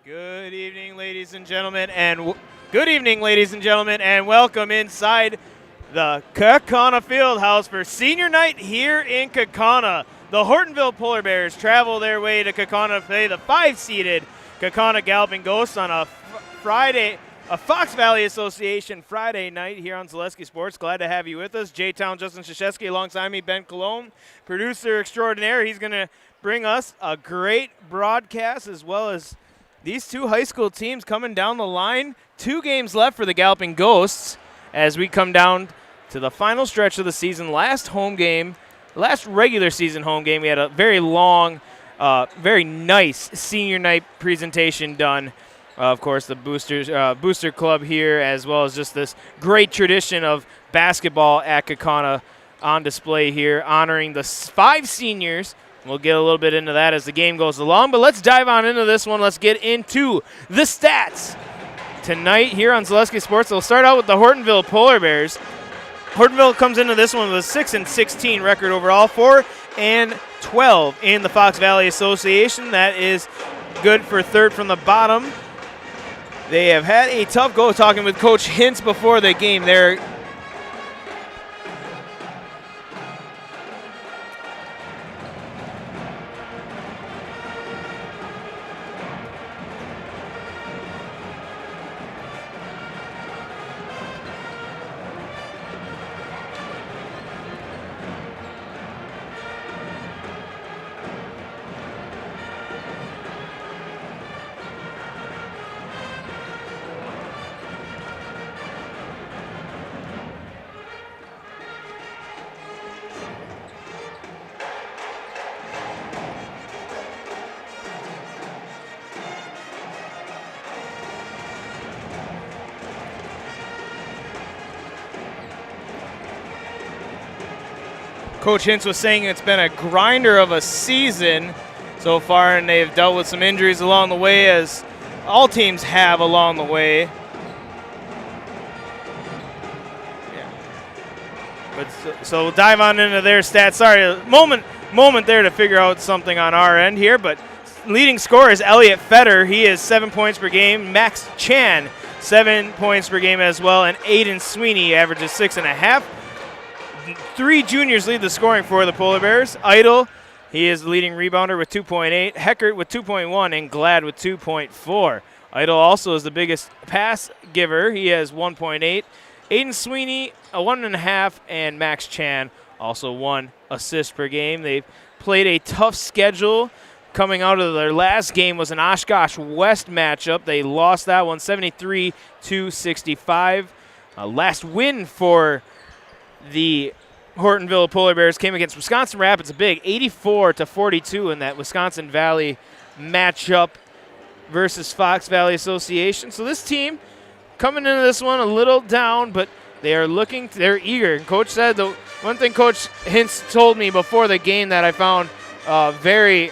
Good evening, ladies and gentlemen, and welcome inside the Kaukauna Fieldhouse for senior night here in Kaukauna. The Hortonville Polar Bears travel their way to Kaukauna to play the 5-seeded Kaukauna Galloping Ghosts on a Fox Valley Association Friday night here on Zaleski Sports. Glad to have you with us. J-Town Justin Krzyzewski alongside me, Ben Cologne, producer extraordinaire. He's going to bring us a great broadcast as well as these two high school teams coming down the line. 2 games left for the Galloping Ghosts as we come down to the final stretch of the season. Last regular season home game, we had a very long, very nice senior night presentation done. Of course, the Booster Club here, as well as just this great tradition of basketball at Kaukauna on display here, honoring the 5 seniors. We'll get a little bit into that as the game goes along, but let's dive on into this one. Let's get into the stats tonight here on Zaleski Sports. We'll start out with the Hortonville Polar Bears. Hortonville comes into this one with a 6-16 record overall, 4-12 in the Fox Valley Association. That is good for third from the bottom. They have had a tough go talking with Coach Hintz before the game there. Coach Hintz was saying it's been a grinder of a season so far, and they've dealt with some injuries along the way, as all teams have along the way. Yeah. But so we'll dive on into their stats. Sorry, a moment there to figure out something on our end here, but leading scorer is Elliot Fetter. He is 7 points per game. Max Chan, 7 points per game as well, and Aiden Sweeney averages 6.5. 3 juniors lead the scoring for the Polar Bears. Idle, he is the leading rebounder with 2.8. Heckert with 2.1 and Glad with 2.4. Idle also is the biggest pass giver. He has 1.8. Aiden Sweeney, a 1.5, and Max Chan also 1 assist per game. They've played a tough schedule. Coming out of their last game was an Oshkosh West matchup. They lost that one 73-65. Last win for the Hortonville Polar Bears came against Wisconsin Rapids, a big 84-42 in that Wisconsin Valley matchup versus Fox Valley Association. So this team coming into this one a little down, but they're eager. And Coach said, the one thing Coach Hintz told me before the game that I found very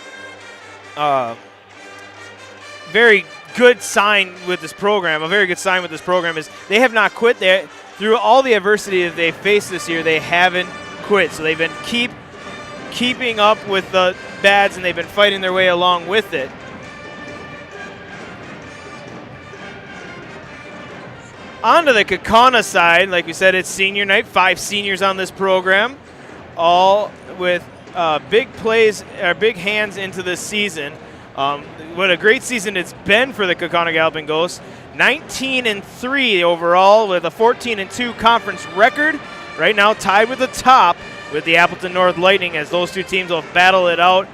good sign with this program, is they have not quit. Through all the adversity that they faced this year, they haven't quit. So they've been keeping up with the bads, and they've been fighting their way along with it. On to the Kaukauna side, like we said, it's senior night. 5 seniors on this program, all with big plays, or big hands into this season. What a great season it's been for the Kaukauna Galloping Ghosts. 19-3 overall with a 14-2 conference record. Right now tied with the top with the Appleton North Lightning, as those two teams will battle it out.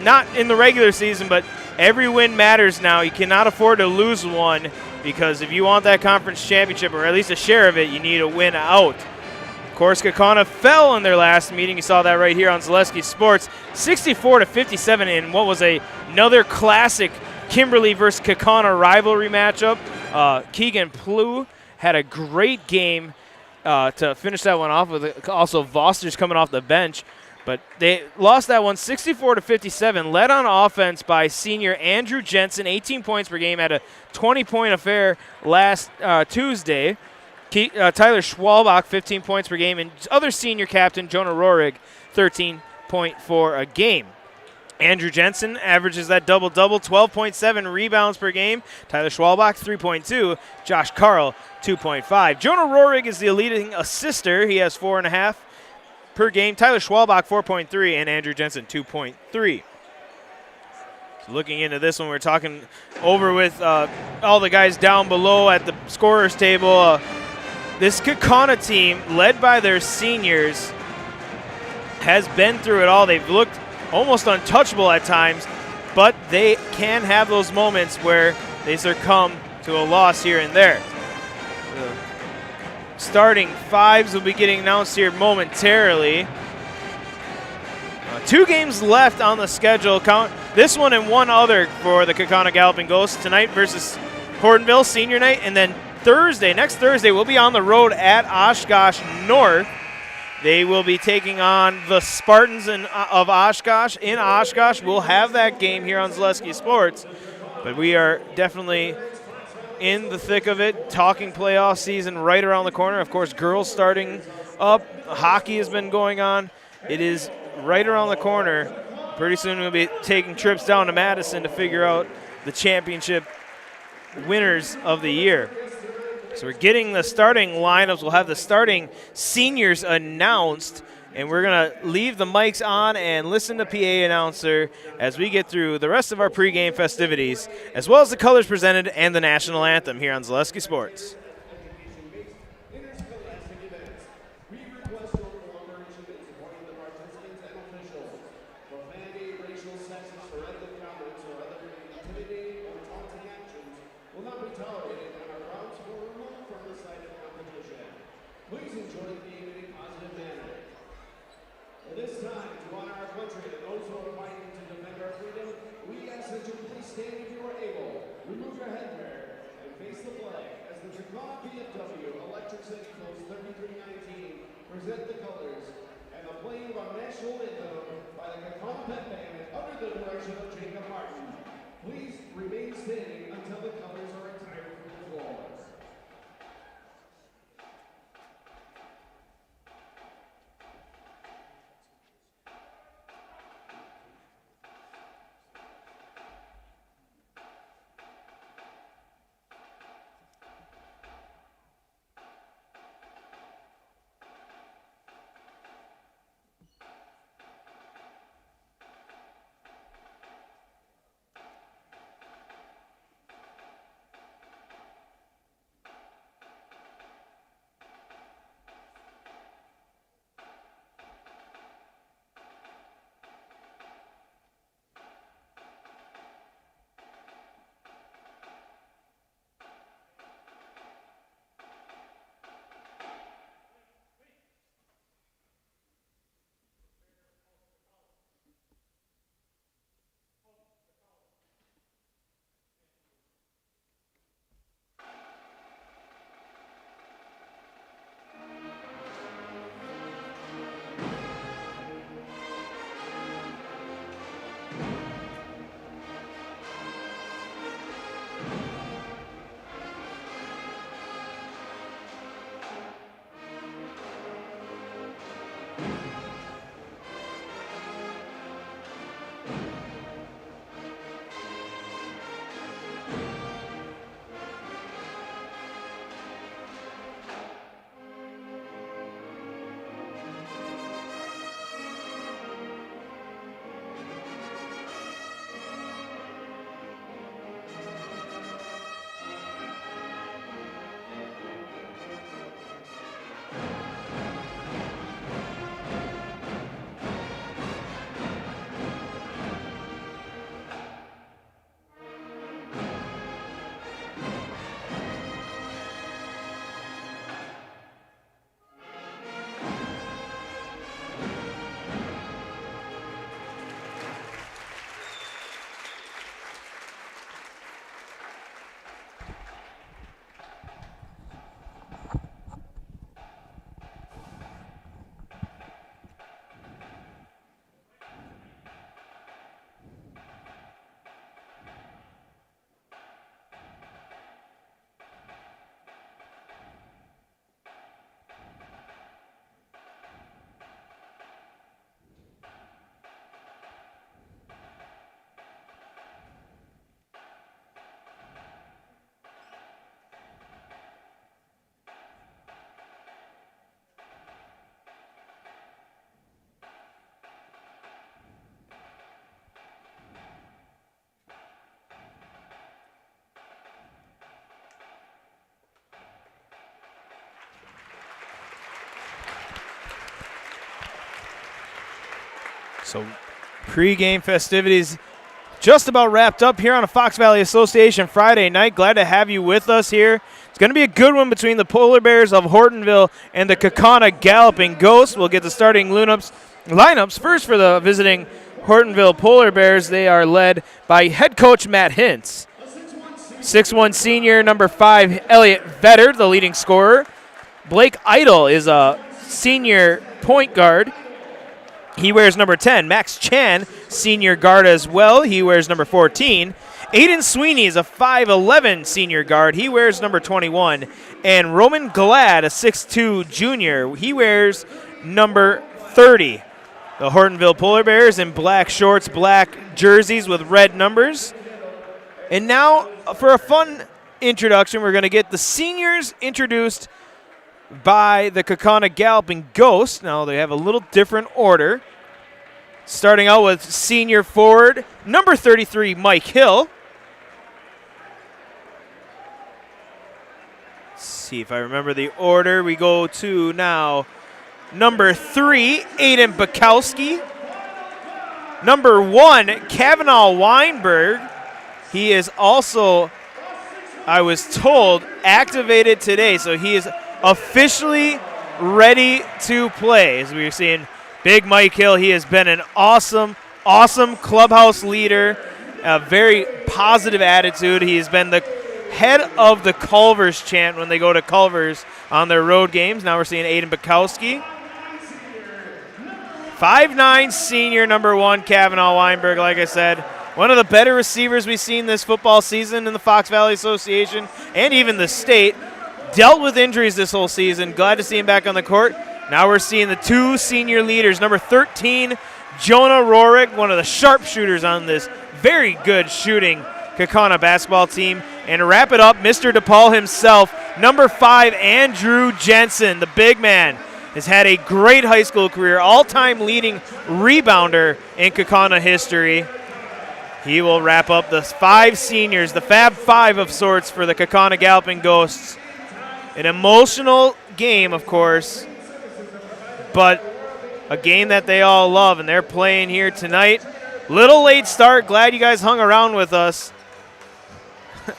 Not in the regular season, but every win matters now. You cannot afford to lose one, because if you want that conference championship, or at least a share of it, you need a win out. Of course, Kaukauna fell in their last meeting. You saw that right here on Zaleski Sports. 64-57 in what was another classic Kimberly versus Kaukauna rivalry matchup. Keegan Plew had a great game to finish that one off with. Also, Voster's coming off the bench. But they lost that one 64-57, led on offense by senior Andrew Jensen, 18 points per game, had a 20-point affair last Tuesday. Tyler Schwalbach, 15 points per game, and other senior captain Jonah Rohrig, 13.4 a game. Andrew Jensen averages that double-double, 12.7 rebounds per game. Tyler Schwalbach, 3.2. Josh Carl, 2.5. Jonah Rohrig is the leading assister. He has 4.5 per game. Tyler Schwalbach, 4.3, and Andrew Jensen, 2.3. So looking into this one, we're talking over with all the guys down below at the scorers table. This Kaukauna team, led by their seniors, has been through it all. They've looked almost untouchable at times, but they can have those moments where they succumb to a loss here and there. The starting fives will be getting announced here momentarily. 2 games left on the schedule. Count this one and one other for the Kaukauna Galloping Ghosts tonight versus Hortonville senior night, and then next Thursday, we'll be on the road at Oshkosh North. They will be taking on the Spartans of Oshkosh in Oshkosh. We'll have that game here on Zaleski Sports, but we are definitely in the thick of it, talking playoff season right around the corner. Of course, girls starting up. Hockey has been going on. It is right around the corner. Pretty soon we'll be taking trips down to Madison to figure out the championship winners of the year. So we're getting the starting lineups. We'll have the starting seniors announced, and we're going to leave the mics on and listen to PA announcer as we get through the rest of our pregame festivities, as well as the colors presented and the national anthem here on Zaleski Sports. Present the colors and the playing of our national anthem by the Kaukauna Pet Band under the direction of Jacob Martin. Please remain standing until the colors are retired from the floor. So pregame festivities just about wrapped up here on a Fox Valley Association Friday night. Glad to have you with us here. It's going to be a good one between the Polar Bears of Hortonville and the Kaukauna Galloping Ghosts. We'll get the starting lineups first for the visiting Hortonville Polar Bears. They are led by head coach Matt Hintz. 6'1 senior, number 5, Elliot Vetter, the leading scorer. Blake Idle is a senior point guard. He wears number 10. Max Chan, senior guard as well. He wears number 14. Aiden Sweeney is a 5'11 senior guard. He wears number 21. And Roman Glad, a 6'2 junior. He wears number 30. The Hortonville Polar Bears in black shorts, black jerseys with red numbers. And now for a fun introduction, we're going to get the seniors introduced by the Kaukauna Galloping Ghosts. Now they have a little different order. Starting out with senior forward, number 33, Mike Hill. Let's see if I remember the order. We go to now number 3, Aiden Bukowski. Number 1, Kavanaugh Weinberg. He is also, I was told, activated today, so he is officially ready to play. As we are seeing Big Mike Hill, he has been an awesome clubhouse leader, a very positive attitude. He has been the head of the Culvers chant when they go to Culvers on their road games. Now we're seeing Aiden Bukowski. 5'9 senior, number 1, Kavanaugh Weinberg, like I said. One of the better receivers we've seen this football season in the Fox Valley Association and even the state. Dealt with injuries this whole season. Glad to see him back on the court. Now we're seeing the 2 senior leaders. Number 13, Jonah Rorik, one of the sharpshooters on this very good shooting Kaukauna basketball team. And to wrap it up, Mr. DePaul himself, number 5, Andrew Jensen, the big man, has had a great high school career, all-time leading rebounder in Kaukauna history. He will wrap up the 5 seniors, the Fab 5 of sorts for the Kaukauna Galloping Ghosts. An emotional game, of course, but a game that they all love, and they're playing here tonight. Little late start. Glad you guys hung around with us.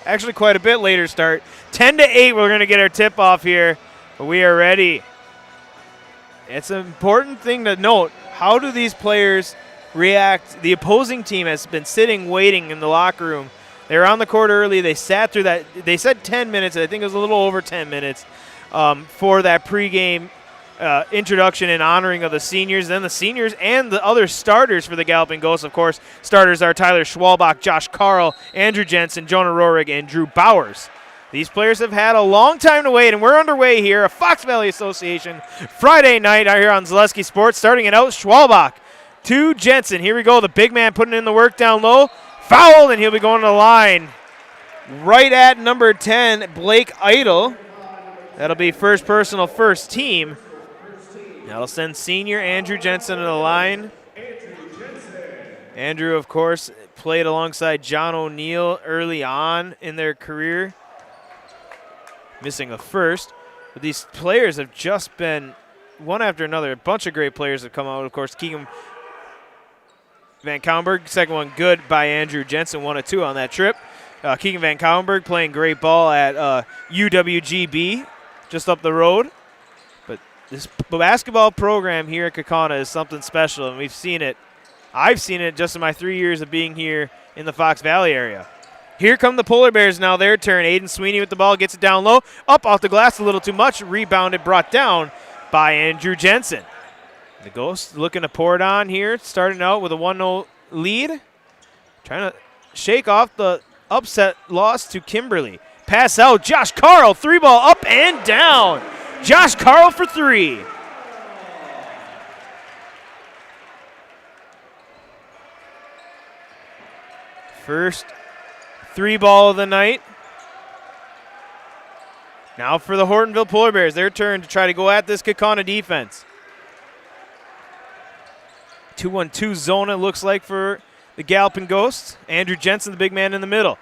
Actually, quite a bit later start. 10-8, we're going to get our tip-off here, but we are ready. It's an important thing to note. How do these players react? The opposing team has been sitting, waiting in the locker room. They were on the court early. They sat through that. They said 10 minutes. I think it was a little over 10 minutes for that pregame introduction and honoring of the seniors. Then the seniors and the other starters for the Galloping Ghosts, of course. Starters are Tyler Schwalbach, Josh Carl, Andrew Jensen, Jonah Rorig, and Drew Bowers. These players have had a long time to wait, and we're underway here. A Fox Valley Association Friday night out here on Zaleski Sports. Starting it out, Schwalbach to Jensen. Here we go. The big man putting in the work down low. Fouled, and he'll be going to the line right at number 10, Blake Idle. That'll be first personal, first team. That'll send senior Andrew Jensen to the line. Andrew, of course, played alongside John O'Neill early on in their career. Missing a first. But these players have just been one after another. A bunch of great players have come out. Of course, Keegan Van Kouwenberg, second one good by Andrew Jensen, 1 of 2 on that trip. Keegan Van Kouwenberg playing great ball at UWGB, just up the road. But this basketball program here at Kaukauna is something special, and we've seen it. I've seen it just in my 3 years of being here in the Fox Valley area. Here come the Polar Bears now, their turn. Aiden Sweeney with the ball, gets it down low. Up off the glass a little too much. Rebounded, brought down by Andrew Jensen. The Ghosts looking to pour it on here, starting out with a 1-0 lead. Trying to shake off the upset loss to Kimberly. Pass out, Josh Carl, 3-ball up and down. Josh Carl for 3. First 3-ball of the night. Now for the Hortonville Polar Bears, their turn to try to go at this Kaukauna defense. 2-1-2 zone, it looks like, for the Galloping Ghosts. Andrew Jensen, the big man in the middle.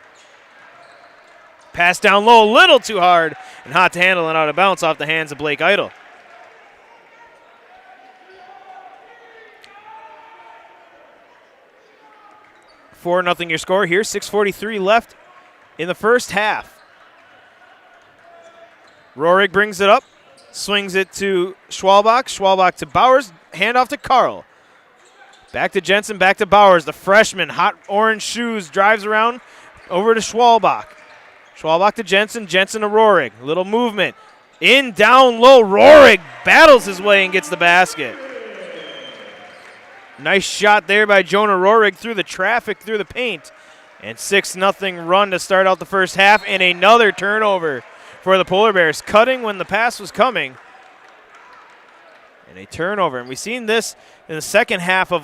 Pass down low, a little too hard, and hot to handle and out of bounds off the hands of Blake Idle. 4-0 your score here. 6:43 left in the first half. Rohrig brings it up, swings it to Schwalbach. Schwalbach to Bowers, handoff to Carl. Back to Jensen, back to Bowers. The freshman, hot orange shoes, drives around over to Schwalbach. Schwalbach to Jensen, Jensen to Rohrig. Little movement. In, down, low. Rohrig battles his way and gets the basket. Nice shot there by Jonah Rohrig through the traffic, through the paint. And 6-0 run to start out the first half, and another turnover for the Polar Bears. Cutting when the pass was coming. And a turnover. And we've seen this in the second half of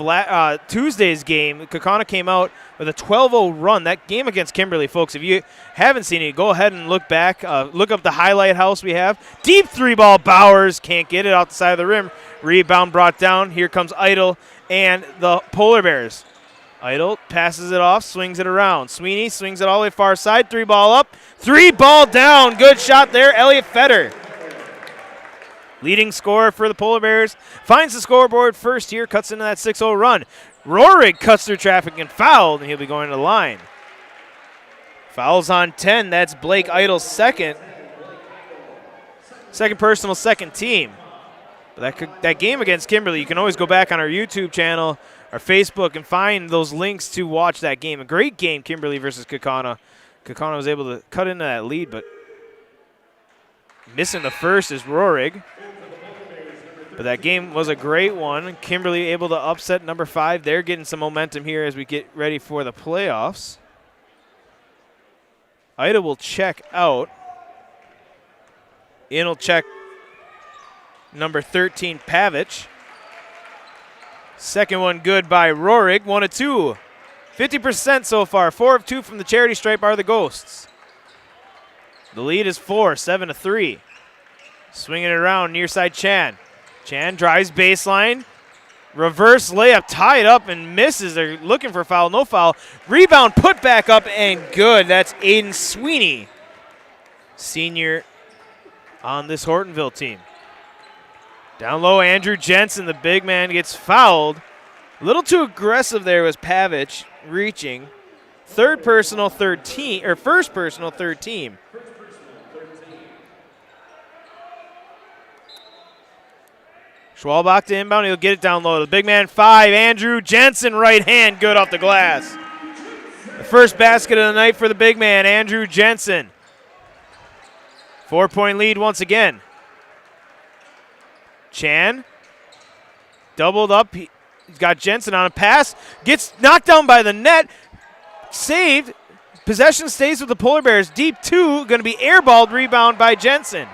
Tuesday's game. Kaukauna came out with a 12-0 run. That game against Kimberly, folks, if you haven't seen it, go ahead and look back. Look up the highlight house we have. Deep three-ball. Bowers can't get it out the side of the rim. Rebound brought down. Here comes Idle and the Polar Bears. Idle passes it off, swings it around. Sweeney swings it all the way far side. 3-ball up. 3-ball down. Good shot there, Elliot Fetter. Leading scorer for the Polar Bears. Finds the scoreboard first here, cuts into that 6-0 run. Rohrig cuts through traffic and fouled, and he'll be going to the line. Fouls on 10. That's Blake Idle's second. Second personal, second team. But that game against Kimberly, you can always go back on our YouTube channel, our Facebook, and find those links to watch that game. A great game, Kimberly versus Kaukauna. Kaukauna was able to cut into that lead, but missing the first is Rohrig. But that game was a great one. Kimberly able to upset number 5. They're getting some momentum here as we get ready for the playoffs. Ida will check out. In will check number 13, Pavic. Second one good by Rohrig. 1 of 2. 50% so far. 4 of 2 from the charity stripe are the Ghosts. The lead is 4, 7-3. Swinging it around near side Chan. Chan drives baseline. Reverse layup, tied up and misses. They're looking for foul, no foul. Rebound put back up and good. That's Aiden Sweeney, senior on this Hortonville team. Down low, Andrew Jensen, the big man, gets fouled. A little too aggressive there was Pavic reaching. First personal, third team. Schwalbach to inbound. He'll get it down low. The big man 5, Andrew Jensen, right hand, good off the glass. The first basket of the night for the big man, Andrew Jensen. 4-point lead once again. Chan, doubled up. He's got Jensen on a pass. Gets knocked down by the net. Saved. Possession stays with the Polar Bears. Deep 2, going to be airballed. Rebound by Jensen.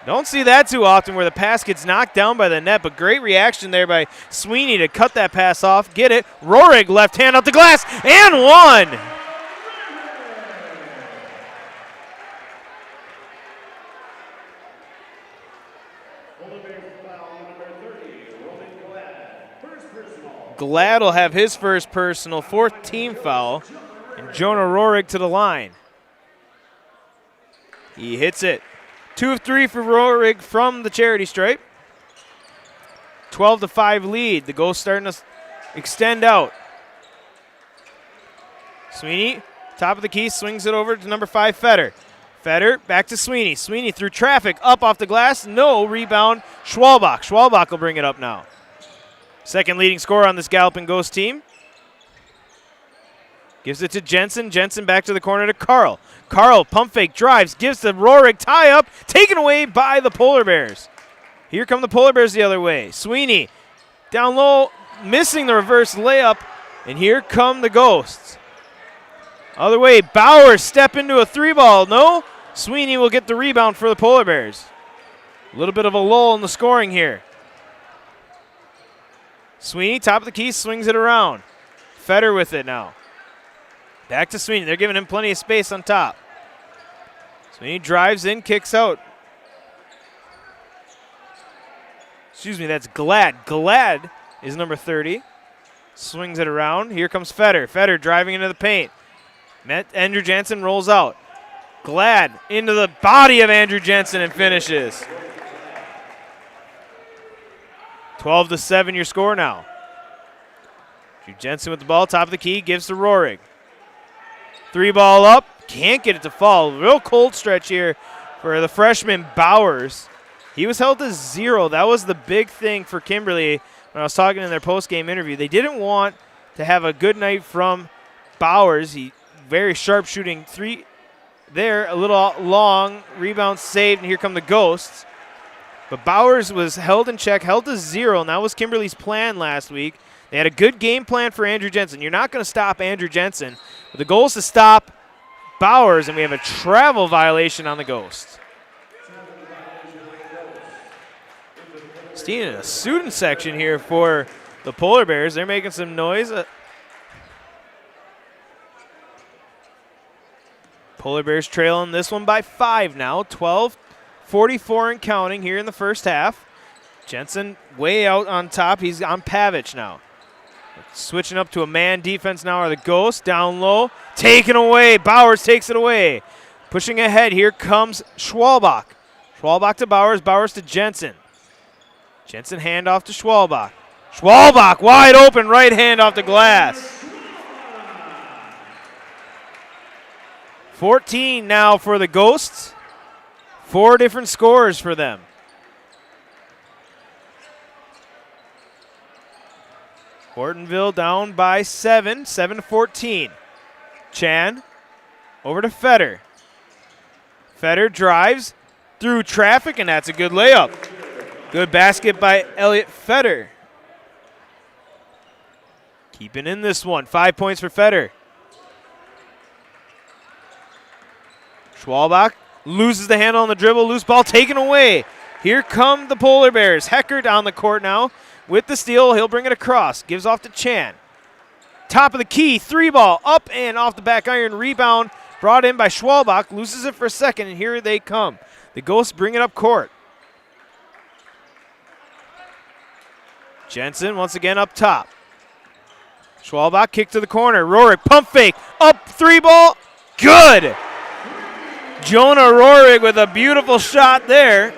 Don't see that too often where the pass gets knocked down by the net, but great reaction there by Sweeney to cut that pass off, get it. Rohrig left hand up the glass, and one. Glad will have his first personal, 4th team foul, and Jonah Rohrig to the line. He hits it. 2 of 3 for Rohrig from the charity stripe. 12-5 lead. The Ghosts starting to extend out. Sweeney, top of the key, swings it over to number 5, Fetter. Fetter back to Sweeney. Sweeney through traffic, up off the glass. No rebound. Schwalbach. Schwalbach will bring it up now. Second leading scorer on this Galloping Ghost team. Gives it to Jensen. Jensen back to the corner to Carl. Carl, pump fake, drives, gives the Rohrig tie up, taken away by the Polar Bears. Here come the Polar Bears the other way. Sweeney down low, missing the reverse layup, and here come the Ghosts. Other way, Bowers step into a 3-ball. No, Sweeney will get the rebound for the Polar Bears. A little bit of a lull in the scoring here. Sweeney, top of the key, swings it around. Fetter with it now. Back to Sweeney. They're giving him plenty of space on top. Sweeney drives in, kicks out. Excuse me, that's Glad. Glad is number 30. Swings it around. Here comes Fetter. Fetter driving into the paint. Andrew Jensen rolls out. Glad into the body of Andrew Jensen and finishes. 12-7 your score now. Jensen with the ball, top of the key, gives to Rohrig. 3-ball up, can't get it to fall. Real cold stretch here for the freshman Bowers. He was held to 0. That was the big thing for Kimberly when I was talking in their post-game interview. They didn't want to have a good night from Bowers. He very sharp shooting 3 there, a little long, rebound saved, and here come the Ghosts. But Bowers was held in check, held to 0, and that was Kimberly's plan last week. They had a good game plan for Andrew Jensen. You're not going to stop Andrew Jensen. But the goal is to stop Bowers, and we have a travel violation on the Ghosts. Seeing a student section here for the Polar Bears. They're making some noise. Polar Bears trailing this one by 5 now. 12-44 and counting here in the first half. Jensen way out on top. He's on Pavic now. Switching up to a man defense now are the Ghosts. Down low. Taken away. Bowers takes it away. Pushing ahead. Here comes Schwalbach. Schwalbach to Bowers. Bowers to Jensen. Jensen handoff to Schwalbach. Schwalbach wide open. Right hand off the glass. 14 now for the Ghosts. 4 different scores for them. Hortonville down by 7, 7-14. Chan over to Fetter. Fetter drives through traffic, and that's a good layup. Good basket by Elliot Fetter. Keeping in this one. 5 points for Fetter. Schwalbach loses the handle on the dribble. Loose ball taken away. Here come the Polar Bears. Heckert on the court now with the steal. He'll bring it across. Gives off to Chan. Top of the key. 3-ball up and off the back iron. Rebound brought in by Schwalbach. Loses it for a second, and here they come. The Ghosts bring it up court. Jensen once again up top. Schwalbach kick to the corner. Rohrig pump fake. Up 3-ball. Good. Jonah Rohrig with a beautiful shot there.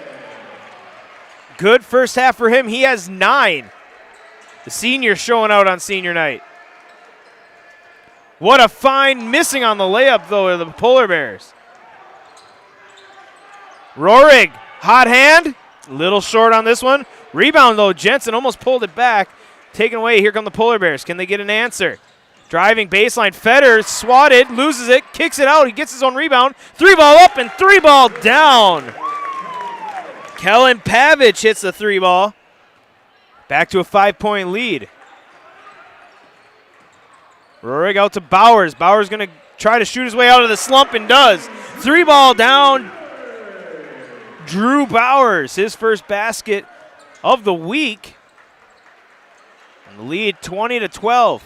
Good first half for him. He has 9. The senior showing out on senior night. What a fine missing on the layup, though, of the Polar Bears. Rohrig, hot hand. Little short on this one. Rebound, though. Jensen almost pulled it back. Taken away. Here come the Polar Bears. Can they get an answer? Driving baseline. Fetter swatted. Loses it. Kicks it out. He gets his own rebound. 3-ball up and 3-ball down. Kellen Pavic hits the 3-ball. Back to a 5-point lead. Rohrig out to Bowers. Bowers going to try to shoot his way out of the slump and does. 3-ball down. Drew Bowers, his first basket of the week. And the lead 20-12.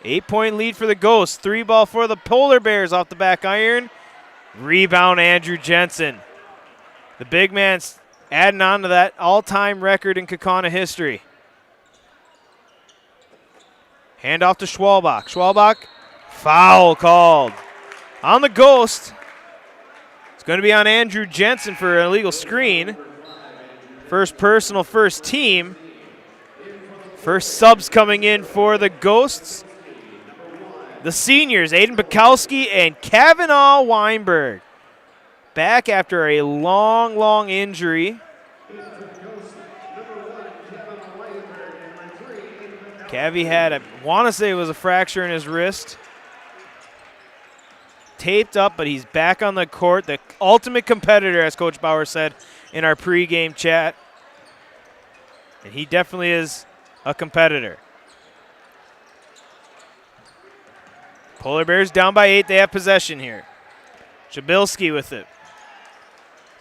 8-point lead for the Ghosts. 3-ball for the Polar Bears off the back iron. Rebound Andrew Jensen. The big man's adding on to that all-time record in Kaukauna history. Hand off to Schwalbach. Schwalbach, foul called. On the Ghost. It's going to be on Andrew Jensen for an illegal screen. First personal, first team. First subs coming in for the Ghosts. The seniors, Aiden Bukowski and Kavanaugh Weinberg. Back after a long, long injury. Cavi had, I want to say it was a fracture in his wrist. Taped up, but he's back on the court. The ultimate competitor, as Coach Bauer said in our pregame chat. And he definitely is a competitor. Polar Bears down by 8. They have possession here. Shabilski with it.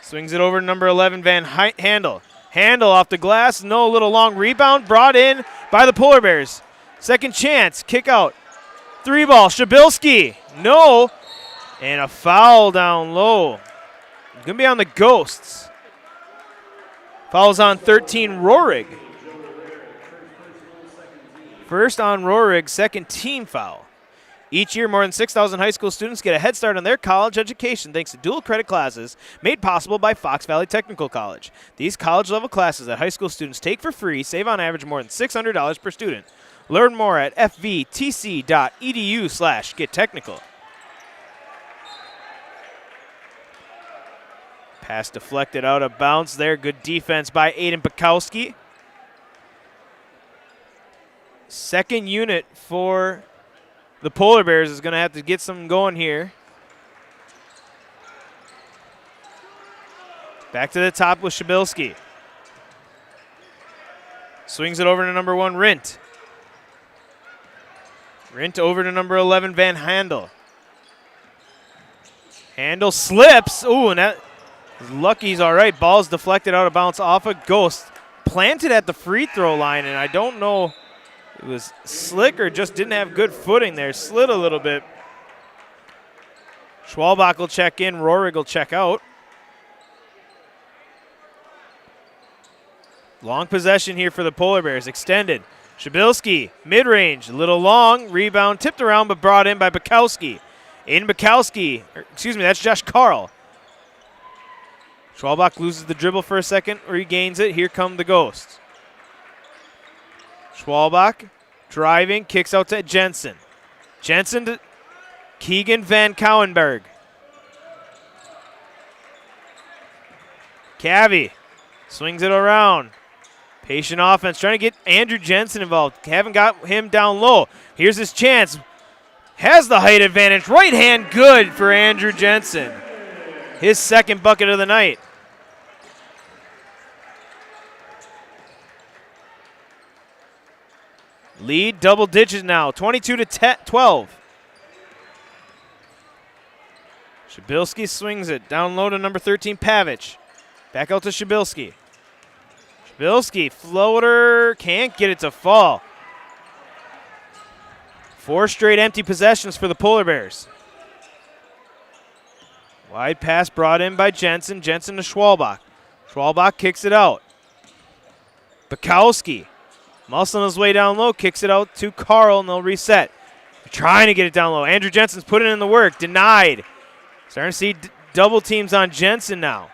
Swings it over to number 11, Van Handel. Handel off the glass. No, little long rebound brought in by the Polar Bears. Second chance. Kick out. 3-ball. Shabilski. No. And a foul down low. Going to be on the Ghosts. Fouls on 13, Rohrig. First on Rohrig, second team foul. Each year, more than 6,000 high school students get a head start on their college education thanks to dual credit classes made possible by Fox Valley Technical College. These college-level classes that high school students take for free save on average more than $600 per student. Learn more at fvtc.edu/gettechnical. Pass deflected out of bounds there. Good defense by Aiden Bukowski. Second unit for the Polar Bears is going to have to get something going here. Back to the top with Shabilsky. Swings it over to number 1, Rint. Rint over to number 11, Van Handel. Handel slips. Ooh, and that Lucky's all right. Ball's deflected out of bounds off a Ghost. Planted at the free throw line, and I don't know it was slick or just didn't have good footing there. Slid a little bit. Schwalbach will check in. Rohrig will check out. Long possession here for the Polar Bears. Extended. Shabilsky, mid-range, a little long. Rebound tipped around but brought in by Bukowski. That's Josh Carl. Schwalbach loses the dribble for a second, regains it. Here come the Ghosts. Schwalbach driving, kicks out to Jensen. Jensen to Keegan Van Cowenberg. Cavey swings it around. Patient offense, trying to get Andrew Jensen involved. Haven't got him down low. Here's his chance. Has the height advantage. Right hand good for Andrew Jensen. His second bucket of the night. Lead double digits now, 22-12. Shabilsky swings it down low to number 13, Pavic. Back out to Shabilsky. Shabilsky, floater, can't get it to fall. 4 straight empty possessions for the Polar Bears. Wide pass brought in by Jensen. Jensen to Schwalbach. Schwalbach kicks it out. Bukowski. Muscling his way down low, kicks it out to Carl, and they'll reset. They're trying to get it down low. Andrew Jensen's putting in the work. Denied. Starting to see double teams on Jensen now.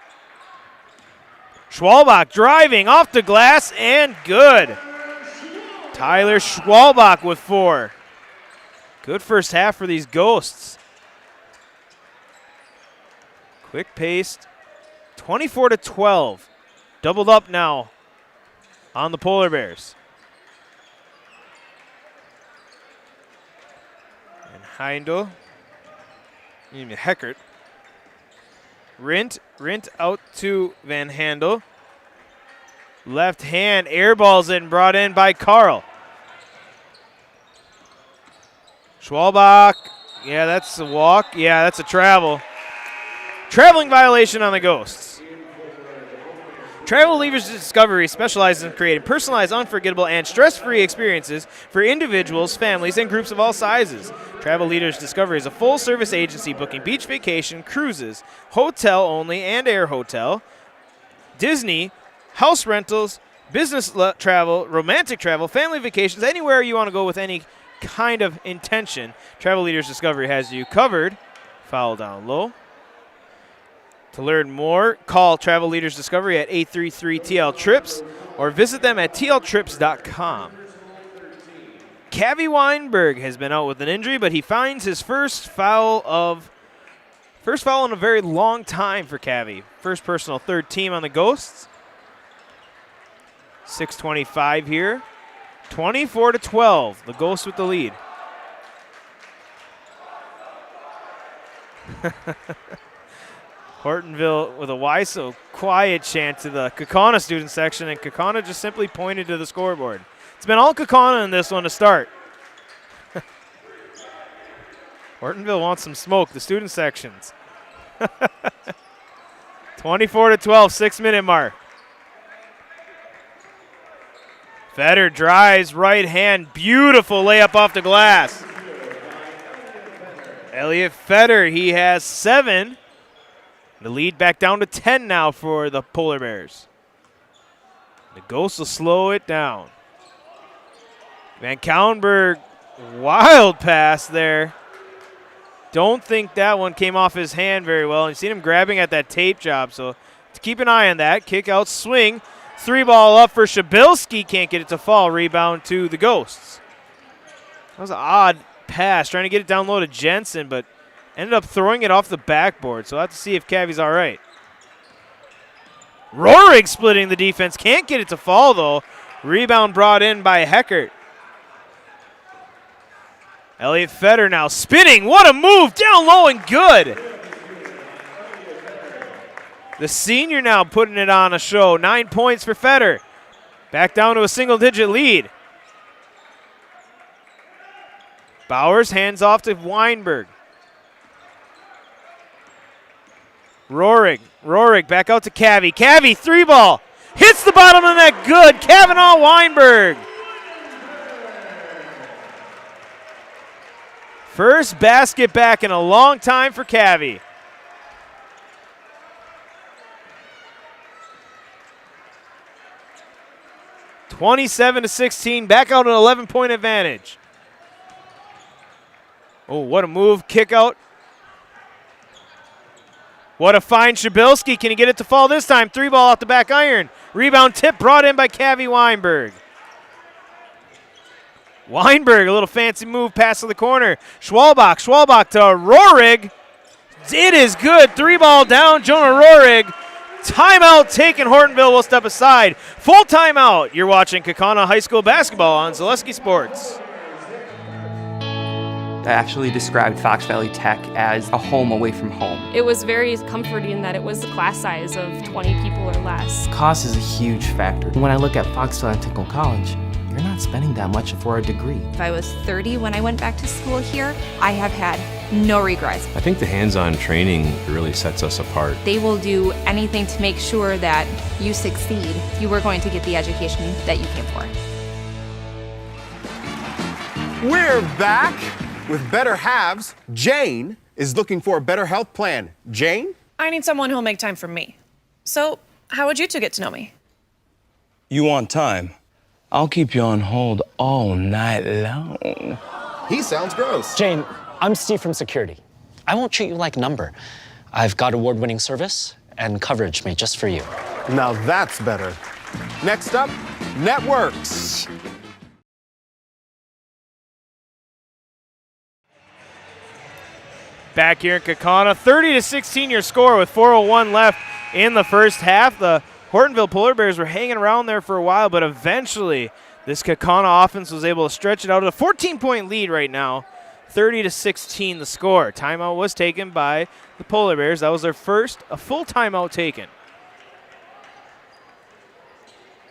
Schwalbach driving off the glass and good. Tyler Schwalbach with 4. Good first half for these Ghosts. Quick paced. 24-12. Doubled up now on the Polar Bears. And Heindel. Heckert. Rint out to Van Handel. Left hand airballs it and brought in by Carl. Schwalbach. Yeah, that's a walk. Yeah, that's a travel. Traveling violation on the Ghosts. Travel Leaders Discovery specializes in creating personalized, unforgettable, and stress-free experiences for individuals, families, and groups of all sizes. Travel Leaders Discovery is a full-service agency booking beach vacation, cruises, hotel-only and air hotel, Disney, house rentals, business travel, romantic travel, family vacations, anywhere you want to go with any kind of intention. Travel Leaders Discovery has you covered. Foul down low. To learn more, call Travel Leaders Discovery at 833-TL-TRIPS or visit them at tltrips.com. Cavy Weinberg has been out with an injury, but he finds his first foul in a very long time for Cavy. First personal, third team on the Ghosts. 6:25 here. 24-12, the Ghosts with the lead. Hortonville with a why so quiet chant to the Kaukauna student section, and Kaukauna just simply pointed to the scoreboard. It's been all Kaukauna in this one to start. Hortonville wants some smoke, the student sections. 24-12, 6-minute mark. Fetter drives, right hand, beautiful layup off the glass. Elliot Fetter, he has 7. The lead back down to 10 now for the Polar Bears. The Ghosts will slow it down. Van Cowenberg, wild pass there. Don't think that one came off his hand very well. You've seen him grabbing at that tape job, so to keep an eye on that. Kick out, swing. 3-ball up for Shabilsky. Can't get it to fall. Rebound to the Ghosts. That was an odd pass, trying to get it down low to Jensen, but ended up throwing it off the backboard. So we'll have to see if Cavi's all right. Rohrig splitting the defense. Can't get it to fall, though. Rebound brought in by Heckert. Elliot Feder now spinning. What a move. Down low and good. The senior now putting it on a show. 9 points for Feder. Back down to a single-digit lead. Bowers hands off to Weinberg. Rohrig back out to Cavi. Cavi, 3-ball. Hits the bottom of the net. Good. Kavanaugh Weinberg. First basket back in a long time for Cavi. (27-16). Back out an 11-point advantage. Oh, what a move. Kick out. What a find. Shabilsky. Can he get it to fall this time? 3-ball off the back iron. Rebound tip brought in by Cavi Weinberg. Weinberg, a little fancy move, pass to the corner. Schwalbach to Rohrig. It is good. 3-ball down, Jonah Rohrig. Timeout taken. Hortonville will step aside. Full timeout. You're watching Kaukauna High School basketball on Zaleski Sports. I actually described Fox Valley Tech as a home away from home. It was very comforting that it was a class size of 20 people or less. Cost is a huge factor. When I look at Fox Valley Technical College, you're not spending that much for a degree. If I was 30 when I went back to school here, I have had no regrets. I think the hands-on training really sets us apart. They will do anything to make sure that you succeed. You are going to get the education that you came for. We're back with Better Halves. Jane is looking for a better health plan. Jane? I need someone who'll make time for me. So, how would you two get to know me? You want time? I'll keep you on hold all night long. He sounds gross. Jane, I'm Steve from security. I won't treat you like a number. I've got award-winning service and coverage made just for you. Now that's better. Next up, networks. Back here in Kaukauna, 30-16 your score with 4:01 left in the first half. The Hortonville Polar Bears were hanging around there for a while, but eventually this Kaukauna offense was able to stretch it out to a 14-point lead right now. 30-16 the score. Timeout was taken by the Polar Bears. That was their first full timeout taken.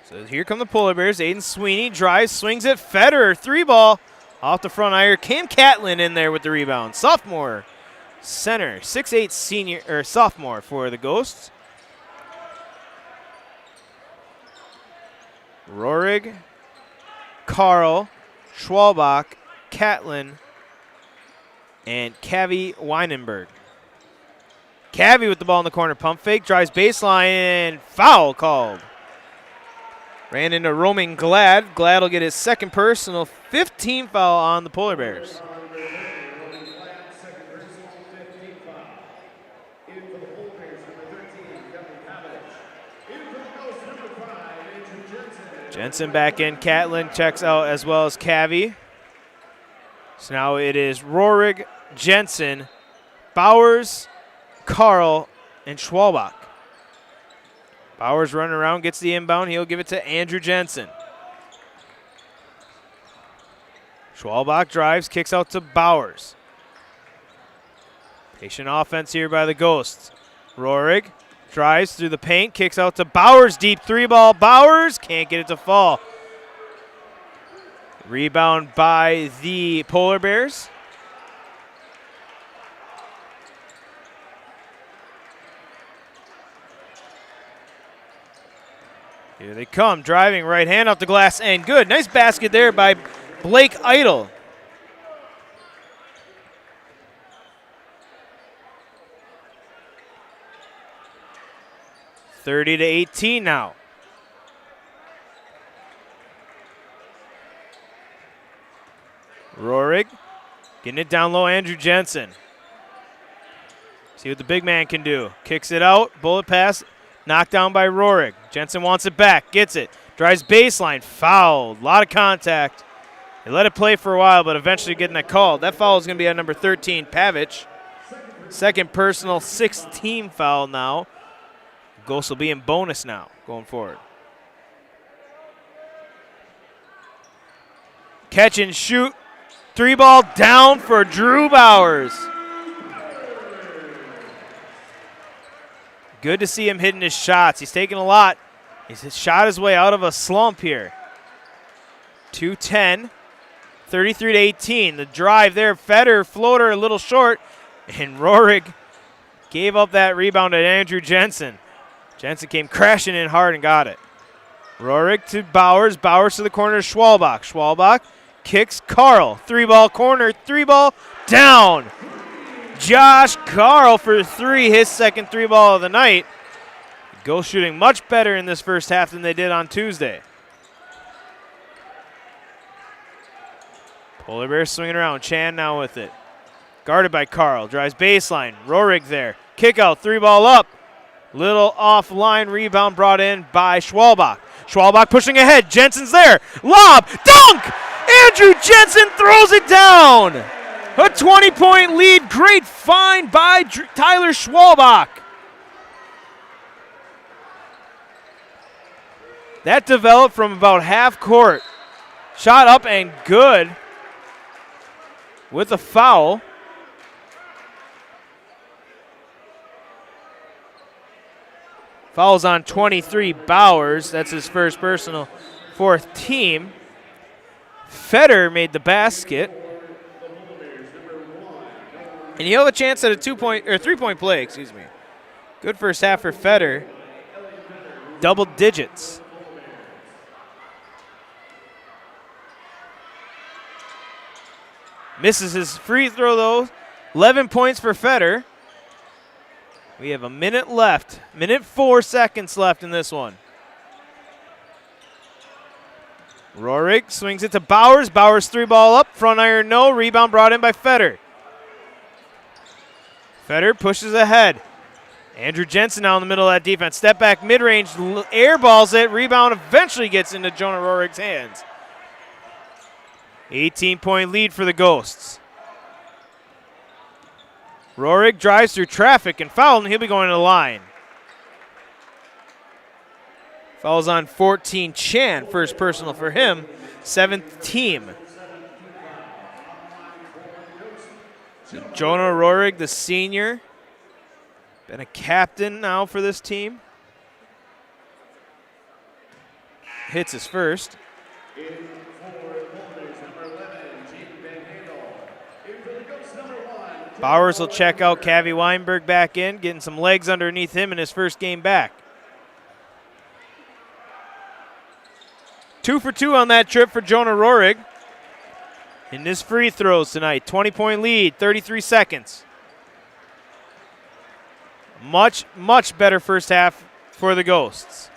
So here come the Polar Bears. Aiden Sweeney drives, swings it. Federer, 3-ball off the front iron. Cam Catlin in there with the rebound. Sophomore center, 6'8" senior or sophomore for the Ghosts. Rohrig, Carl, Schwalbach, Catlin, and Cavi Weinenberg. Cavi with the ball in the corner, pump fake, drives baseline, and foul called. Ran into roaming Glad. Glad will get his second personal, 15 foul on the Polar Bears. Jensen back in. Catlin checks out as well as Cavi. So now it is Rohrig, Jensen, Bowers, Carl, and Schwalbach. Bowers running around, gets the inbound. He'll give it to Andrew Jensen. Schwalbach drives, kicks out to Bowers. Patient offense here by the Ghosts. Rohrig drives through the paint, kicks out to Bowers. Deep 3-ball. Bowers can't get it to fall. Rebound by the Polar Bears. Here they come, driving right hand off the glass and good. Nice basket there by Blake Idle. (30-18) now. Rohrig getting it down low. Andrew Jensen See what the big man can do. Kicks it out, bullet pass, knocked down by Rohrig. Jensen wants it back, gets it, drives baseline, fouled, a lot of contact. They let it play for a while, but eventually getting that call. That foul is going to be on number 13, Pavic. Second personal, 6th team foul now. Ghosts will be in bonus now going forward. Catch and shoot. 3-ball down for Drew Bowers. Good to see him hitting his shots. He's taking a lot. He's shot his way out of a slump here. 2-10, 33-18. The drive there, Feder, floater a little short, and Rohrig gave up that rebound to Andrew Jensen. Jensen came crashing in hard and got it. Rohrig to Bowers, Bowers to the corner to Schwalbach. Schwalbach kicks Carl. 3-ball corner, 3-ball down. Josh Carl for 3, his second 3-ball of the night. Ghosts shooting much better in this first half than they did on Tuesday. Polar Bears swinging around. Chan now with it. Guarded by Carl. Drives baseline. Rohrig there. Kick out. 3-ball up. Little offline rebound brought in by Schwalbach. Schwalbach pushing ahead. Jensen's there. Lob. Dunk! Andrew Jensen throws it down. A 20-point lead. Great find by Tyler Schwalbach. That developed from about half court. Shot up and good with a foul. Foul's on 23, Bowers. That's his first personal, 4th team. Feder made the basket. And he'll have a chance at a 3-point play, excuse me. Good first half for Feder. Double digits. Misses his free throw, though. 11 points for Feder. We have a minute left. Minute 4 seconds left in this one. Rohrig swings it to Bowers. Bowers 3-ball up. Front iron no. Rebound brought in by Feder. Feder pushes ahead. Andrew Jensen now in the middle of that defense. Step back mid-range. Airballs it. Rebound eventually gets into Jonah Rohrig's hands. 18-point lead for the Ghosts. Rohrig drives through traffic and fouled, and he'll be going to the line. Fouls on 14, Chan, first personal for him, 7th team. So Jonah Rohrig, the senior, been a captain now for this team. Hits his first. Bowers will check out Cavi Weinberg back in, getting some legs underneath him in his first game back. 2 for 2 on that trip for Jonah Rohrig. In his free throws tonight, 20-point lead, 33 seconds. Much, much better first half for the Ghosts.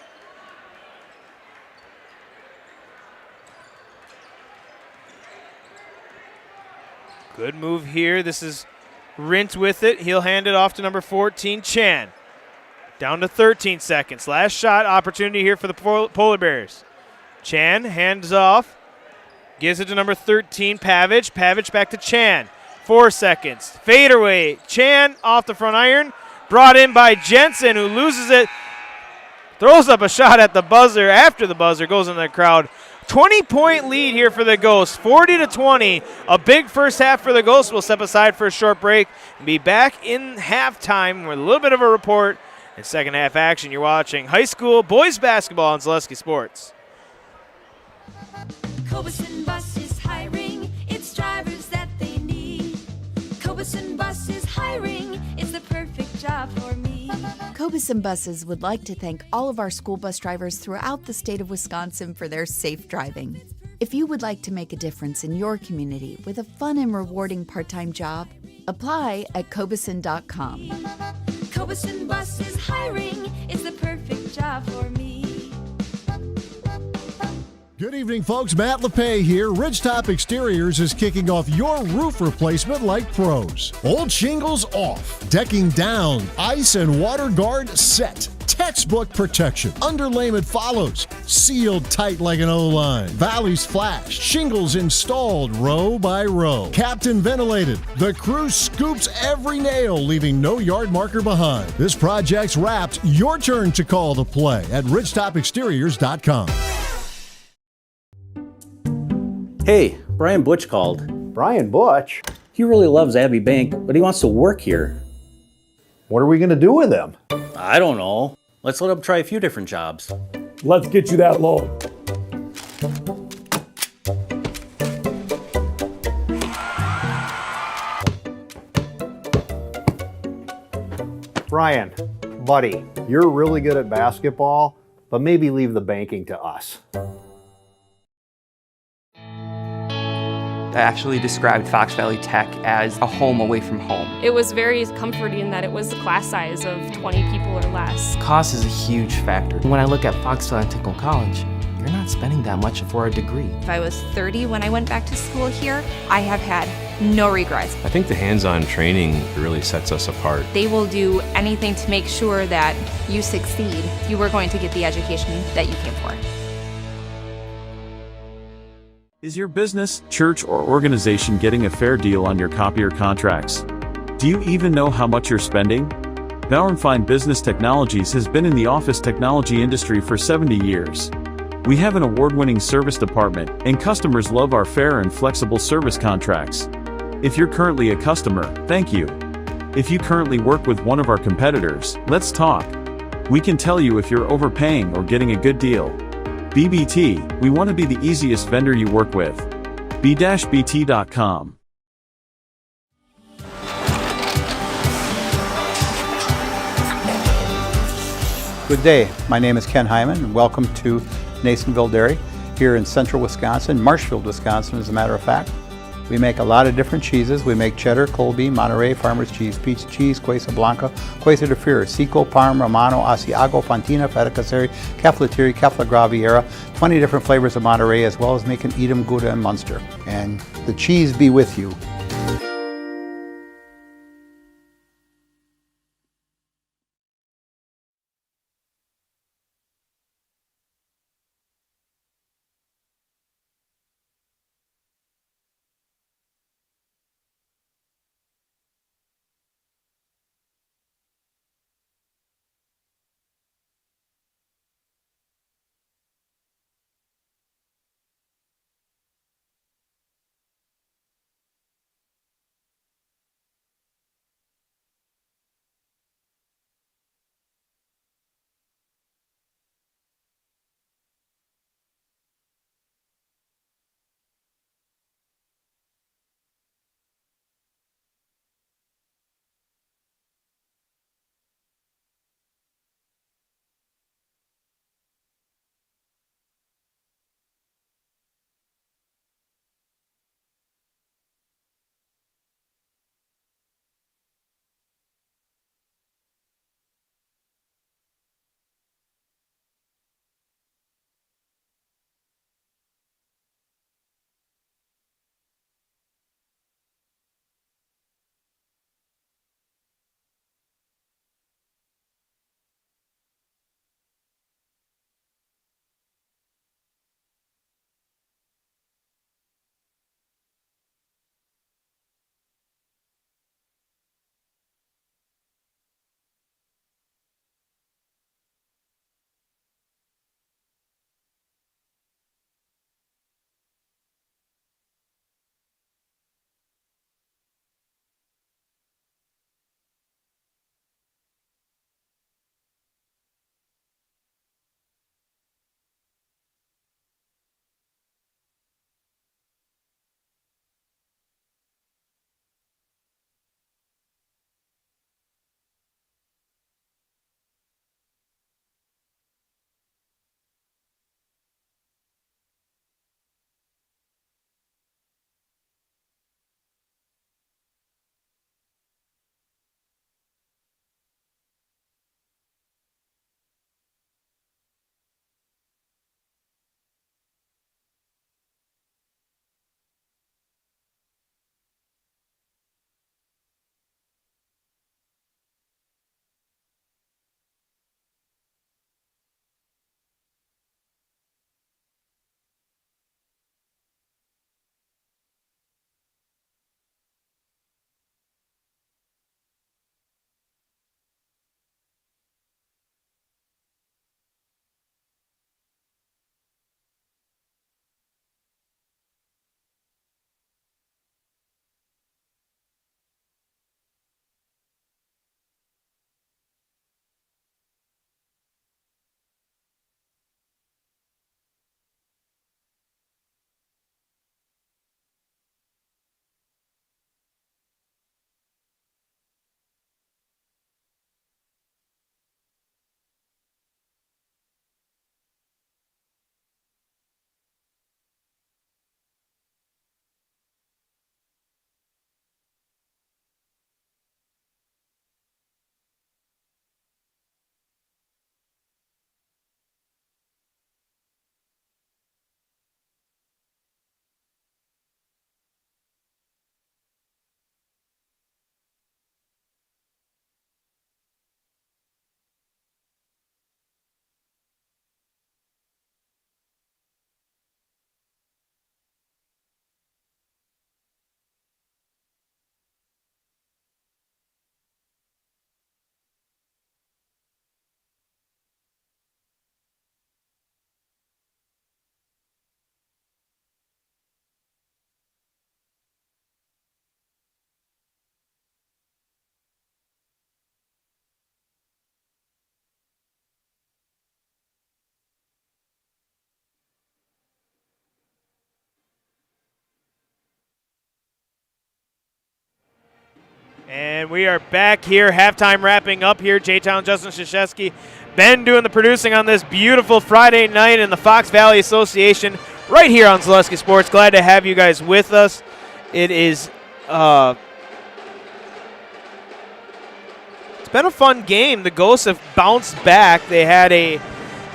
Good move here. This is Rint with it. He'll hand it off to number 14, Chan. Down to 13 seconds. Last shot opportunity here for the Polar Bears. Chan hands off. Gives it to number 13, Pavic. Pavic back to Chan. 4 seconds. Fade away. Chan off the front iron. Brought in by Jensen, who loses it. Throws up a shot at the buzzer. After the buzzer goes in the crowd. 20-point lead here for the Ghosts, 40-20. A big first half for the Ghosts. We'll step aside for a short break and be back in halftime with a little bit of a report and second half action. You're watching high school boys basketball on Zaleski Sports. Cobeson Bus is hiring. It's drivers that they need. Cobeson Bus is hiring. It's the perfect job for me. Cobeson Buses would like to thank all of our school bus drivers throughout the state of Wisconsin for their safe driving. If you would like to make a difference in your community with a fun and rewarding part-time job, apply at cobeson.com. Cobeson Bus is hiring. It's the perfect job for me. Good evening, folks. Matt LePay here. Ridgetop Exteriors is kicking off your roof replacement like pros. Old shingles off, decking down, ice and water guard set. Textbook protection. Underlayment follows. Sealed tight like an O-line. Valleys flashed. Shingles installed row by row. Captain ventilated. The crew scoops every nail, leaving no yard marker behind. This project's wrapped. Your turn to call the play at ridgetopexteriors.com. Hey, Brian Butch called. Brian Butch? He really loves Abbey Bank, but he wants to work here. What are we going to do with him? I don't know. Let's let him try a few different jobs. Let's get you that loan. Brian, buddy, you're really good at basketball, but maybe leave the banking to us. I actually described Fox Valley Tech as a home away from home. It was very comforting in that it was a class size of 20 people or less. Cost is a huge factor. When I look at Fox Valley Technical College, you're not spending that much for a degree. If I was 30 when I went back to school here, I have had no regrets. I think the hands-on training really sets us apart. They will do anything to make sure that you succeed. You are going to get the education that you came for. Is your business, church, or organization getting a fair deal on your copier contracts? Do you even know how much you're spending? Bauernfeind Business Technologies has been in the office technology industry for 70 years. We have an award-winning service department, and customers love our fair and flexible service contracts. If you're currently a customer, thank you. If you currently work with one of our competitors, let's talk. We can tell you if you're overpaying or getting a good deal. BBT, we want to be the easiest vendor you work with. b-bt.com. Good day. My name is Ken Hyman, and welcome to Nasonville Dairy here in central Wisconsin, Marshfield, Wisconsin, as a matter of fact. We make a lot of different cheeses. We make cheddar, Colby, Monterey, Farmer's Cheese, Peach Cheese, Quesa Blanca, Quesa de Fear, Seco, Parm, Romano, Asiago, Fontina, Feta Caseri, Cafflatiri, Caffla Graviera, 20 different flavors of Monterey, as well as making Edam, Gouda, and Munster. And the cheese be with you. And we are back here, halftime wrapping up here. J-Town, Justin Krzyzewski, Ben doing the producing on this beautiful Friday night in the Fox Valley Association right here on Zaleski Sports. Glad to have you guys with us. It is, it's been a fun game. The Ghosts have bounced back. They had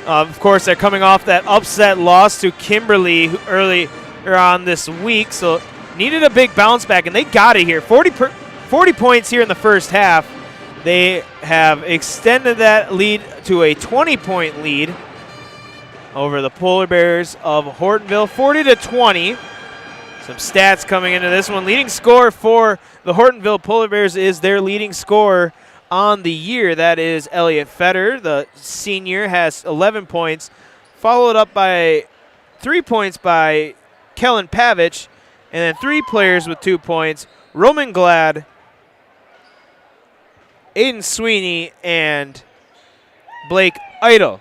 of course, they're coming off that upset loss to Kimberly earlier on this week, so needed a big bounce back, and they got it here. 40 points here in the first half. They have extended that lead to a 20-point lead over the Polar Bears of Hortonville, 40-20. Some stats coming into this one. Leading scorer for the Hortonville Polar Bears is their leading scorer on the year. That is Elliot Fetter, the senior, has 11 points, followed up by 3 points by Kellen Pavich, and then 3 players with 2 points, Roman Glad, Aiden Sweeney, and Blake Idle.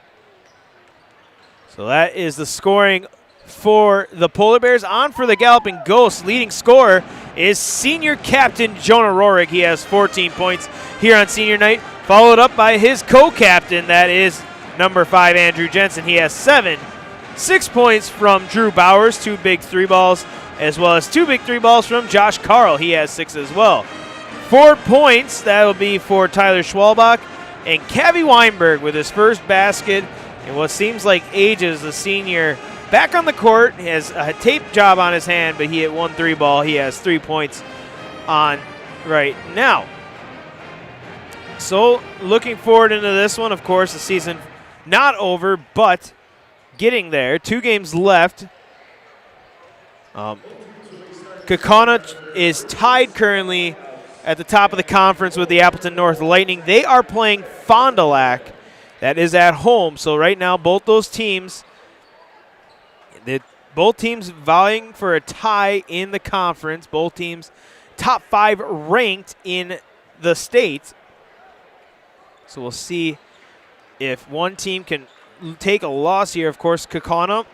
So that is the scoring for the Polar Bears. On for the Galloping Ghosts, leading scorer is senior captain Jonah Rohrig. He has 14 points here on senior night, followed up by his co-captain, that is number 5, Andrew Jensen. He has 7. 6 points from Drew Bowers, 2 big 3 balls, as well as 2 big 3 balls from Josh Carl. He has 6 as well. 4 points, that will be for Tyler Schwalbach, and Cavi Weinberg with his first basket in what seems like ages. The senior back on the court, he has a tape job on his hand, but he hit 1 3 ball. He has 3 points on right now. So looking forward into this one, of course, the season not over, but getting there. 2 games left. Kaukauna is tied currently at the top of the conference with the Appleton North Lightning. They are playing Fond du Lac. That is at home. So right now, both those teams, both teams vying for a tie in the conference. Both teams top 5 ranked in the state. So we'll see if one team can take a loss here. Of course, Kaukauna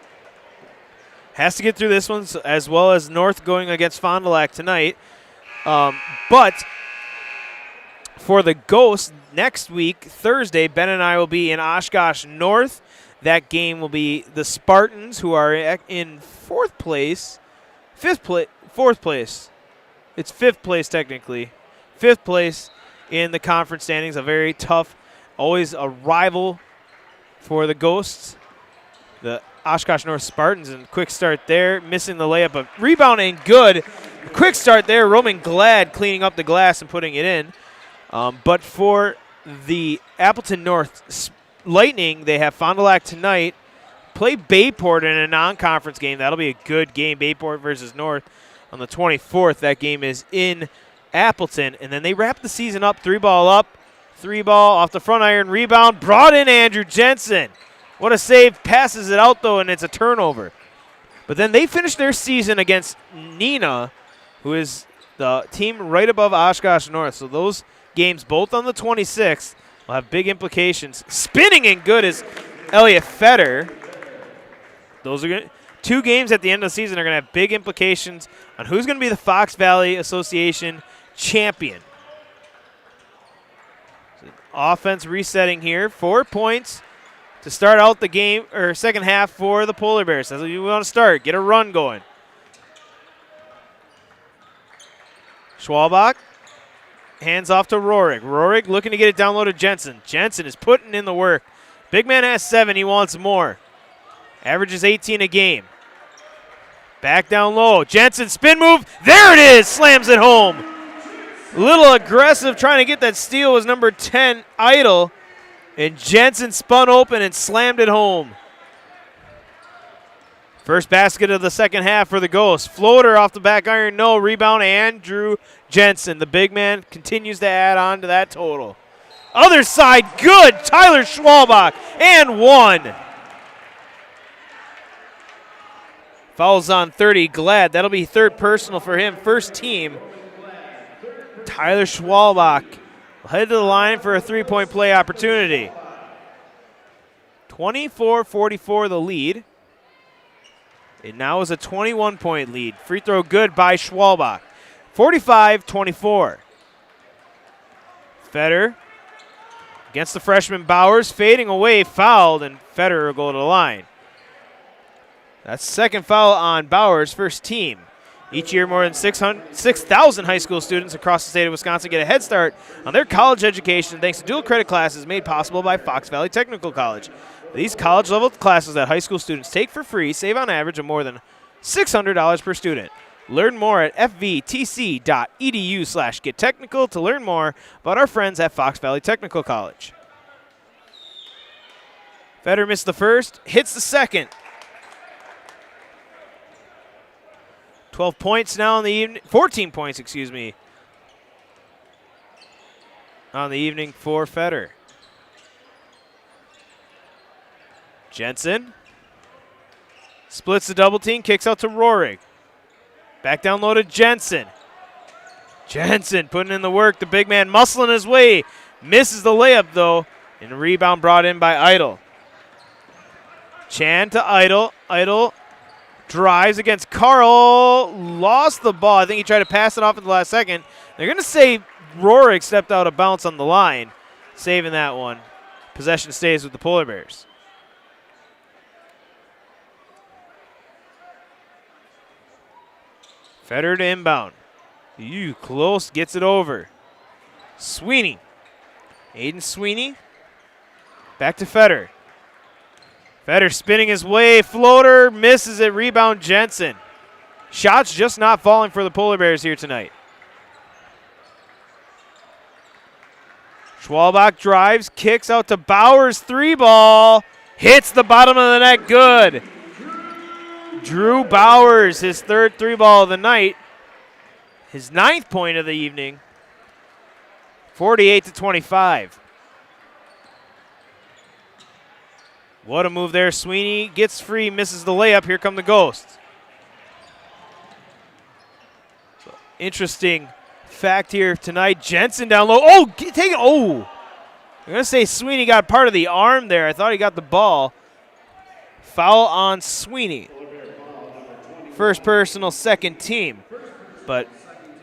has to get through this one, as well as North going against Fond du Lac tonight. But for the Ghosts, next week, Thursday, Ben and I will be in Oshkosh North. That game will be the Spartans, who are in 4th place. 4th place. It's 5th place, technically. 5th place in the conference standings. A very tough, always a rival for the Ghosts. The Oshkosh North Spartans, and quick start there, missing the layup, but rebound and good. Quick start there, Roman Glad cleaning up the glass and putting it in. But for the Appleton North Lightning, they have Fond du Lac tonight. Play Bayport in a non-conference game. That'll be a good game, Bayport versus North on the 24th. That game is in Appleton. And then they wrap the season up, 3-ball up, 3-ball off the front iron, rebound, brought in Andrew Jensen. What a save, passes it out though, and it's a turnover. But then they finish their season against Neenah, who is the team right above Oshkosh North. So those games, both on the 26th, will have big implications. Spinning in good is Elliot Fetter. Those are good. 2 games at the end of the season are going to have big implications on who's going to be the Fox Valley Association champion. So offense resetting here. 4 points to start out the game, or second half, for the Polar Bears. That's what you want to start. Get a run going. Schwalbach, hands off to Rohrig. Rohrig looking to get it down low to Jensen. Jensen is putting in the work. Big man has 7. He wants more. Averages 18 a game. Back down low. Jensen, spin move. There it is. Slams it home. A little aggressive trying to get that steal was number 10, Idle. And Jensen spun open and slammed it home. First basket of the second half for the Ghosts. Floater off the back iron, no. Rebound, Andrew Jensen. The big man continues to add on to that total. Other side, good. Tyler Schwalbach, and 1. Fouls on 30, Glad. That'll be 3rd personal for him, 1st team. Tyler Schwalbach will head to the line for a 3-point play opportunity. 24-44 the lead. It now is a 21-point lead. Free throw good by Schwalbach. 45-24. Feder against the freshman Bowers, fading away, fouled, and Feder will go to the line. That's second foul on Bowers, first team. Each year, more than 6,000 high school students across the state of Wisconsin get a head start on their college education thanks to dual credit classes made possible by Fox Valley Technical College. These college-level classes that high school students take for free save on average of more than $600 per student. Learn more at fvtc.edu/gettechnical to learn more about our friends at Fox Valley Technical College. Feder missed the first, hits the second. 12 points now in the evening, 14 points, excuse me, on the evening for Feder. Jensen splits the double team, kicks out to Rohrig. Back down low to Jensen. Jensen putting in the work, the big man muscling his way. Misses the layup though, and a rebound brought in by Idle. Chan to Idle. Idle drives against Carl, lost the ball. I think he tried to pass it off at the last second. They're going to say Rohrig stepped out of bounds on the line, saving that one. Possession stays with the Polar Bears. Feder to inbound. Close, gets it over. Sweeney. Aiden Sweeney. Back to Feder. Feder spinning his way, floater, misses it, rebound Jensen. Shots just not falling for the Polar Bears here tonight. Schwalbach drives, kicks out to Bowers, 3-ball, hits the bottom of the net, good. Drew Bowers, his third 3-ball of the night, his 9th point of the evening, 48-25. What a move there. Sweeney gets free, misses the layup. Here come the Ghosts. So, interesting fact here tonight. Jensen down low. Oh, take it. Oh. I'm going to say Sweeney got part of the arm there. I thought he got the ball. Foul on Sweeney. First personal, second team. But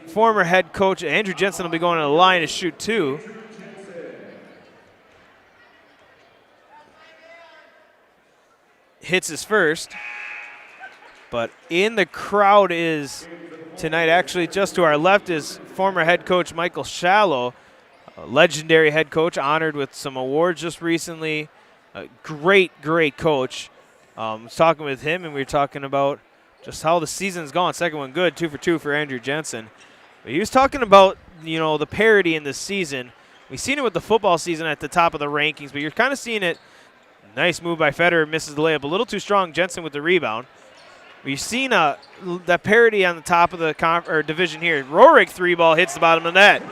former head coach Andrew Jensen will be going to the line to shoot two. Hits his first, but in the crowd is tonight, actually just to our left, is former head coach Michael Shallow, a legendary head coach, honored with some awards just recently. A great coach. I was talking with him, and we were talking about just how the season's gone. Second one good, 2 for 2 for Andrew Jensen. But he was talking about, the parity in this season. We've seen it with the football season at the top of the rankings, but you're kind of seeing it. Nice move by Feder, misses the layup. A little too strong, Jensen with the rebound. We've seen that parity on the top of the division here. Rohrig 3-ball hits the bottom of the net.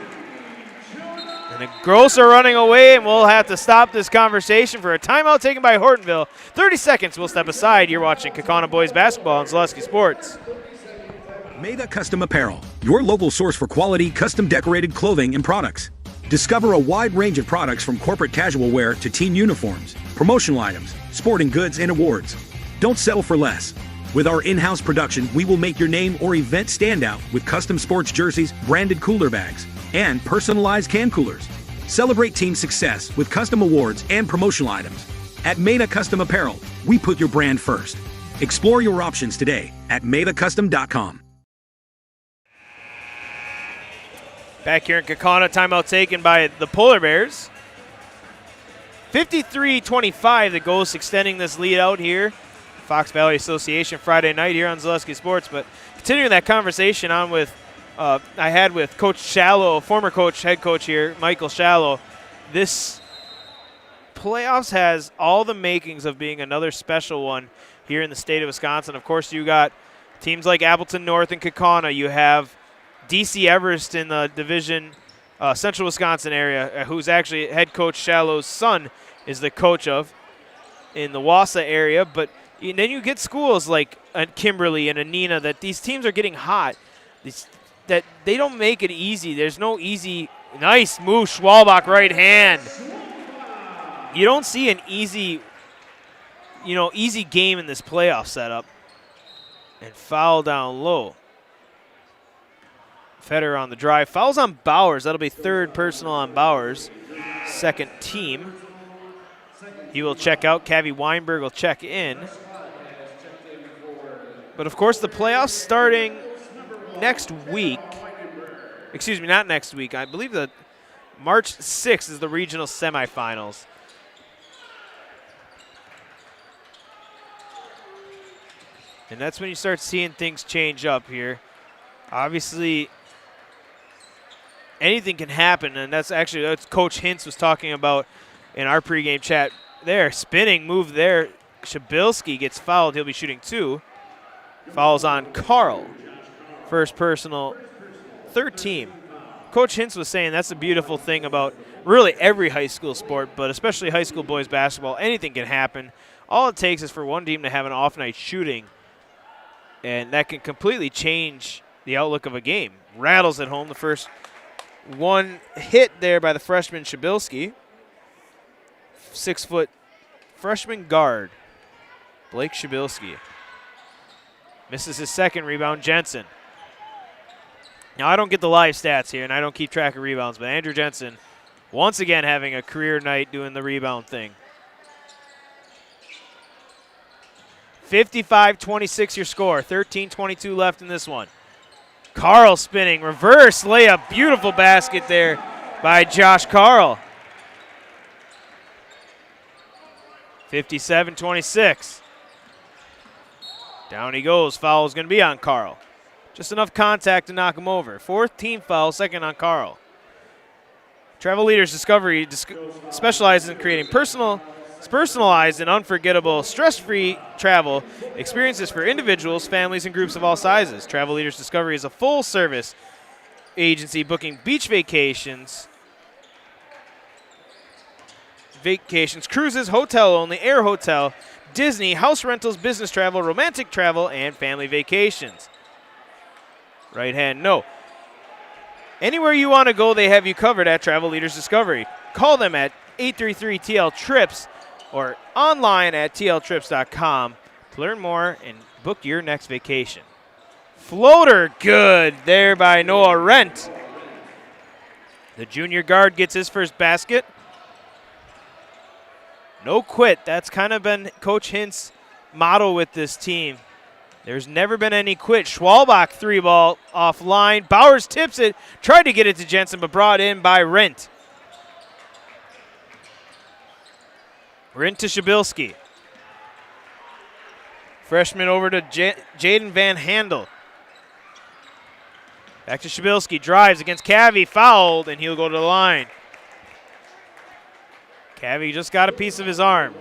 And the Gross are running away, and we'll have to stop this conversation for a timeout taken by Hortonville. 30 seconds, we'll step aside. You're watching Kaukauna Boys Basketball on Zaleski Sports. Meda Custom Apparel, your local source for quality, custom decorated clothing and products. Discover a wide range of products from corporate casual wear to team uniforms, promotional items, sporting goods, and awards. Don't settle for less. With our in-house production, we will make your name or event stand out with custom sports jerseys, branded cooler bags, and personalized can coolers. Celebrate team success with custom awards and promotional items. At Meda Custom Apparel, we put your brand first. Explore your options today at medacustom.com. Back here in Kaukauna, timeout taken by the Polar Bears. 53-25, the Ghosts extending this lead out here. Fox Valley Association Friday night here on Zaleski Sports. But continuing that conversation on with I had with Coach Shallow, former coach, head coach here, Michael Shallow. This playoffs has all the makings of being another special one here in the state of Wisconsin. Of course, you got teams like Appleton North and Kaukauna. You have DC Everest in the division, central Wisconsin area, who's actually head coach Shallow's son is the coach of in the Wausau area. But then you get schools like Kimberly and Anina that these teams are getting hot. That they don't make it easy. There's no easy. Nice move, Schwalbach, right hand. You don't see an easy game in this playoff setup. And foul down low. Federer on the drive. Fouls on Bowers. That'll be third personal on Bowers. Second team. He will check out. Cavi Weinberg will check in. But, of course, the playoffs starting next week. Excuse me, not next week. I believe that March 6th is the regional semifinals. And that's when you start seeing things change up here. Obviously, anything can happen, and that's actually what Coach Hintz was talking about in our pregame chat there. Spinning move there. Shabilsky gets fouled. He'll be shooting 2. Fouls on Carl. First personal, third team. Coach Hintz was saying that's the beautiful thing about really every high school sport, but especially high school boys basketball. Anything can happen. All it takes is for one team to have an off night shooting, and that can completely change the outlook of a game. Rattles at home. The first one hit there by the freshman Shabilsky. 6-foot freshman guard, Blake Shabilsky. Misses his second rebound, Jensen. Now, I don't get the live stats here, and I don't keep track of rebounds, but Andrew Jensen once again having a career night doing the rebound thing. 55-26 your score. 13:22 left in this one. Carl spinning, reverse layup. Beautiful basket there by Josh Carl. 57-26. Down he goes. Foul is going to be on Carl. Just enough contact to knock him over. Fourth team foul, second on Carl. Travel Leaders Discovery specializes in creating personalized and unforgettable, stress-free travel experiences for individuals, families, and groups of all sizes. Travel Leaders Discovery is a full-service agency booking beach vacations, cruises, hotel-only, air hotel, Disney, house rentals, business travel, romantic travel, and family vacations. Right hand, no. Anywhere you want to go, they have you covered at Travel Leaders Discovery. Call them at 833-TL-TRIPS or online at tltrips.com to learn more and book your next vacation. Floater, good there by Noah Rent. The junior guard gets his first basket. No quit. That's kind of been Coach Hintz's motto with this team. There's never been any quit. Schwalbach 3-ball offline. Bowers tips it. Tried to get it to Jensen, but brought in by Rent. Rent to Shabilsky. Freshman over to Jaden Van Handel. Back to Shabilsky. Drives against Cavi. Fouled, and he'll go to the line. Cavi just got a piece of his arm.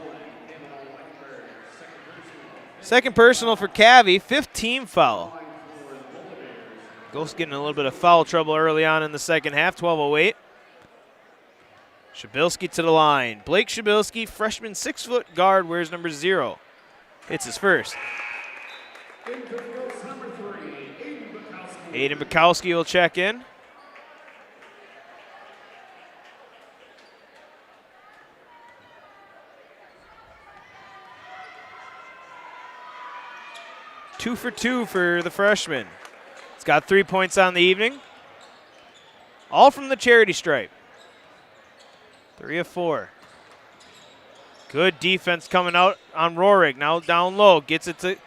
Second personal for Cavi, 5th team foul. Ghost getting a little bit of foul trouble early on in the second half, 12:08. Shabilsky to the line. Blake Shabilsky, freshman 6-foot guard, wears number 0. Hits his first. Aiden Bukowski will check in. Two for 2 for the freshman. He's got 3 points on the evening. All from the charity stripe. 3 of 4. Good defense coming out on Rohrig. Now down low. Gets it to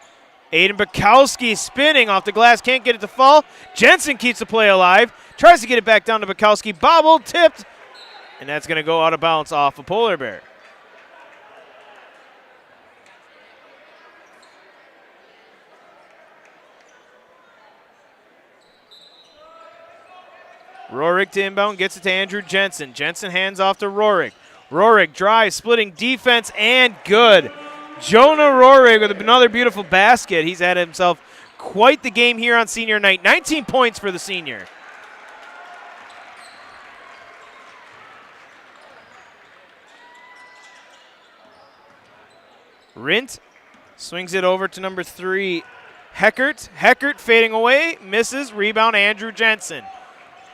Aiden Bukowski spinning off the glass. Can't get it to fall. Jensen keeps the play alive. Tries to get it back down to Bukowski. Bobbled, tipped. And that's going to go out of bounds off a Polar Bear. Rohrig to inbound, gets it to Andrew Jensen. Jensen hands off to Rohrig. Rohrig drives, splitting defense, and good. Jonah Rohrig with another beautiful basket. He's had himself quite the game here on senior night. 19 points for the senior. Rint swings it over to number 3, Heckert. Heckert fading away, misses. Rebound, Andrew Jensen.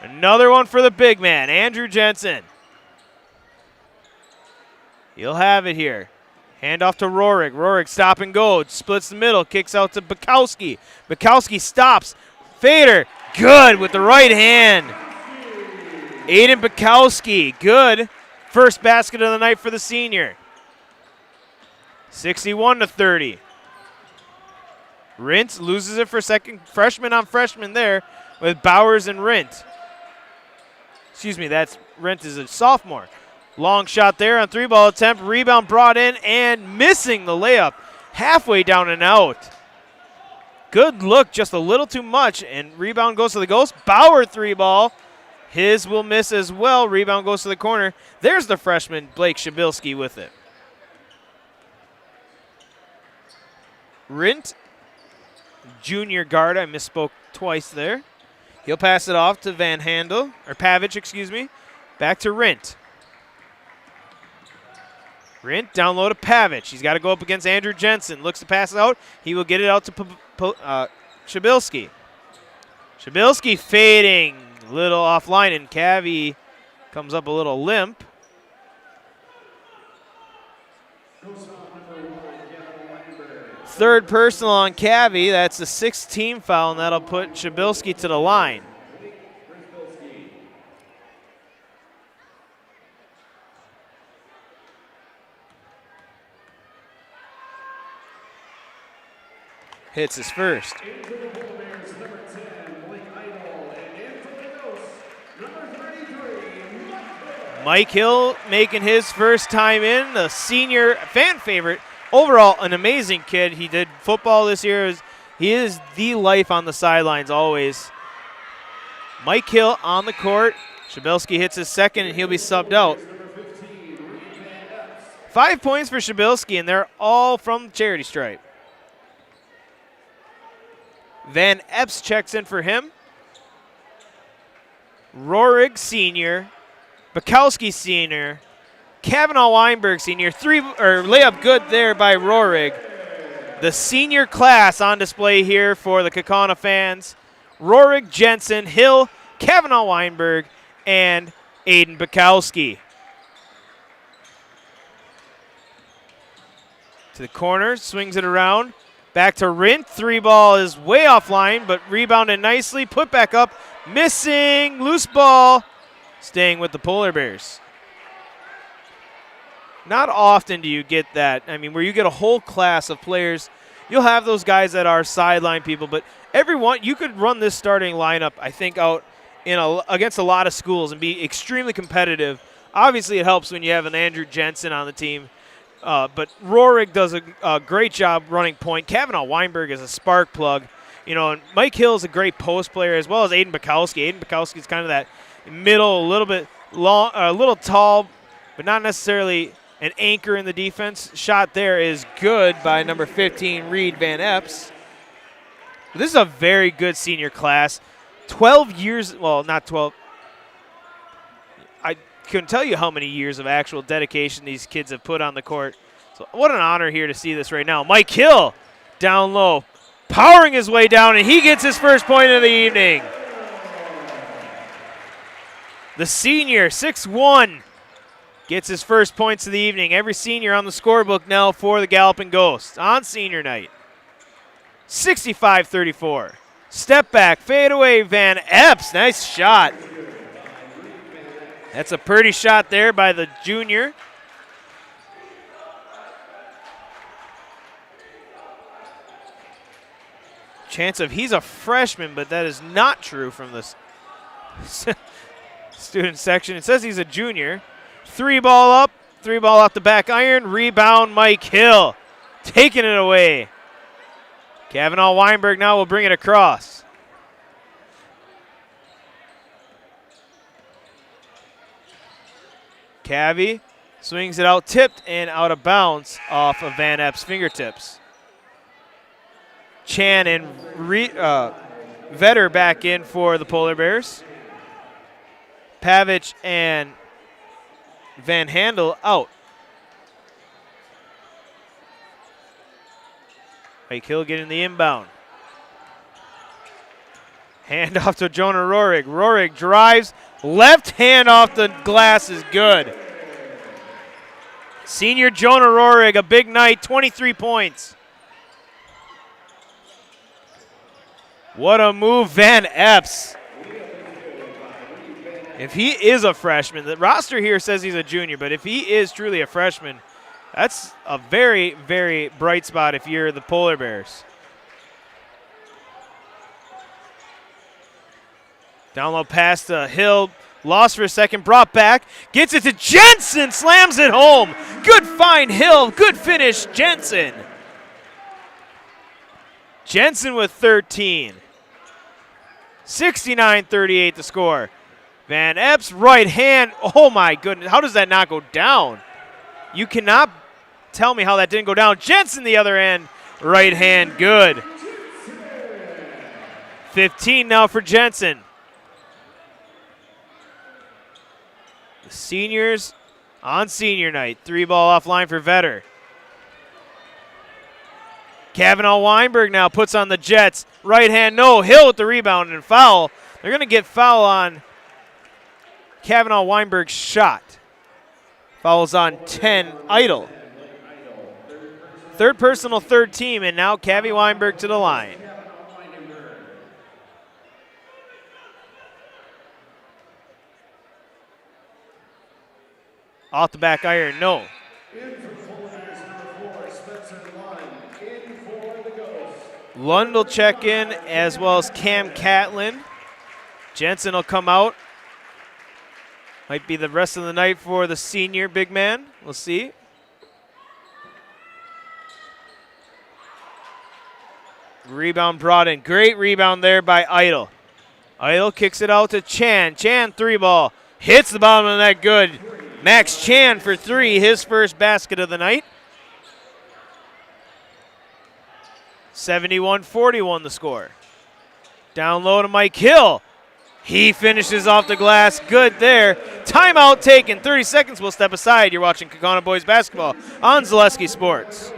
Another one for the big man, Andrew Jensen. He'll have it here. Hand off to Rohrig. Rohrig stop and go. Splits the middle. Kicks out to Bukowski. Bukowski stops. Fader. Good with the right hand. Aiden Bukowski, good. First basket of the night for the senior. 61-30. Rint loses it for second. Freshman on freshman there with Bowers and Rint. Excuse me, that's Rint is a sophomore. Long shot there on 3-ball attempt. Rebound brought in and missing the layup. Halfway down and out. Good look, just a little too much, and rebound goes to the Ghost. Bauer 3-ball. His will miss as well. Rebound goes to the corner. There's the freshman, Blake Shabilski, with it. Rint, junior guard. I misspoke twice there. He'll pass it off to Van Handel, or Pavic, excuse me. Back to Rint. Rint down low to Pavic. He's got to go up against Andrew Jensen. Looks to pass it out. He will get it out to Shabilski. Shabilski fading. Little offline, and Cavi comes up a little limp. Third personal on Cavi. That's a 6th-team foul, and that'll put Shabilski to the line. Hits his first. Mike Hill making his first time in, the senior fan favorite. Overall, an amazing kid. He did football this year. He is the life on the sidelines always. Mike Hill on the court. Shabilski hits his second, and he'll be subbed out. 5 points for Shabilski, and they're all from the charity stripe. Van Epps checks in for him. Rorig, senior. Bukowski, senior. Kavanaugh Weinberg, senior. Layup good there by Rorig. The senior class on display here for the Kaukauna fans. Rorig, Jensen, Hill, Kavanaugh Weinberg, and Aiden Bukowski. To the corner, swings it around. Back to Rint. 3-ball is way offline, but rebounded nicely. Put back up. Missing. Loose ball. Staying with the Polar Bears. Not often do you get that. I mean, where you get a whole class of players. You'll have those guys that are sideline people, but everyone, you could run this starting lineup, I think, out against a lot of schools and be extremely competitive. Obviously, it helps when you have an Andrew Jensen on the team. But Rorig does a great job running point. Kavanaugh Weinberg is a spark plug. And Mike Hill is a great post player, as well as Aiden Bukowski. Aiden Bukowski is kind of that middle, a little bit long, a little tall, but not necessarily an anchor in the defense. Shot there is good by number 15, Reed Van Epps. This is a very good senior class. 12 years, well, not 12. I couldn't tell you how many years of actual dedication these kids have put on the court. So what an honor here to see this right now. Mike Hill down low, powering his way down, and he gets his first point of the evening. The senior, 6'1", gets his first points of the evening. Every senior on the scorebook now for the Galloping Ghosts on senior night. 65-34. Step back, fade away, Van Epps. Nice shot. That's a pretty shot there by the junior. Chance of he's a freshman, but that is not true from this student section. It says he's a junior. 3-ball up, 3-ball off the back iron. Rebound, Mike Hill. Taking it away. Kavanaugh Weinberg now will bring it across. Cavi swings it out, tipped and out of bounds off of Van Epps' fingertips. Chan and Vetter back in for the Polar Bears. Pavic and Van Handel out. Mike Hill getting the inbound. Hand off to Jonah Rorig. Rorig drives. Left hand off the glass is good. Senior Jonah Rorig, a big night, 23 points. What a move, Van Epps. If he is a freshman, the roster here says he's a junior, but if he is truly a freshman, that's a very, very bright spot if you're the Polar Bears. Down low pass to Hill. Lost for a second, brought back. Gets it to Jensen, slams it home. Good find, Hill. Good finish, Jensen. Jensen with 13. 69-38 the score. Van Epps, right hand. Oh, my goodness. How does that not go down? You cannot tell me how that didn't go down. Jensen, the other end. Right hand, good. 15 now for Jensen. The seniors on senior night. 3-ball offline for Vetter. Kavanaugh Weinberg now puts on the Jets. Right hand, no. Hill with the rebound and foul. They're going to get foul on Kavanaugh Weinberg's shot. Fouls on 10, Idle. Third personal, third team, and now Cavi Weinberg to the line. Off the back iron, no. Lund will check in, as well as Cam Catlin. Jensen will come out. Might be the rest of the night for the senior big man. We'll see. Rebound brought in. Great rebound there by Idle. Idle kicks it out to Chan. Chan, 3-ball. Hits the bottom of the net, good. Max Chan for 3, his first basket of the night. 71-41 the score. Down low to Mike Hill. He finishes off the glass. Good there. Timeout taken. 30 seconds. We'll step aside. You're watching Kaukauna Boys Basketball on Zaleski Sports.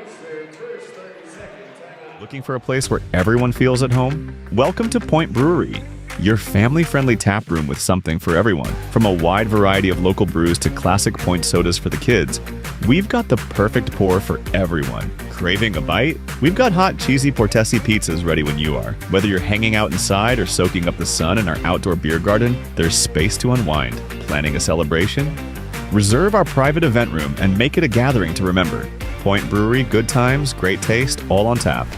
Looking for a place where everyone feels at home? Welcome to Point Brewery, your family-friendly tap room with something for everyone. From a wide variety of local brews to classic Point sodas for the kids, we've got the perfect pour for everyone. Craving a bite? We've got hot, cheesy Portesi pizzas ready when you are. Whether you're hanging out inside or soaking up the sun in our outdoor beer garden, there's space to unwind. Planning a celebration? Reserve our private event room and make it a gathering to remember. Point Brewery, good times, great taste, all on tap.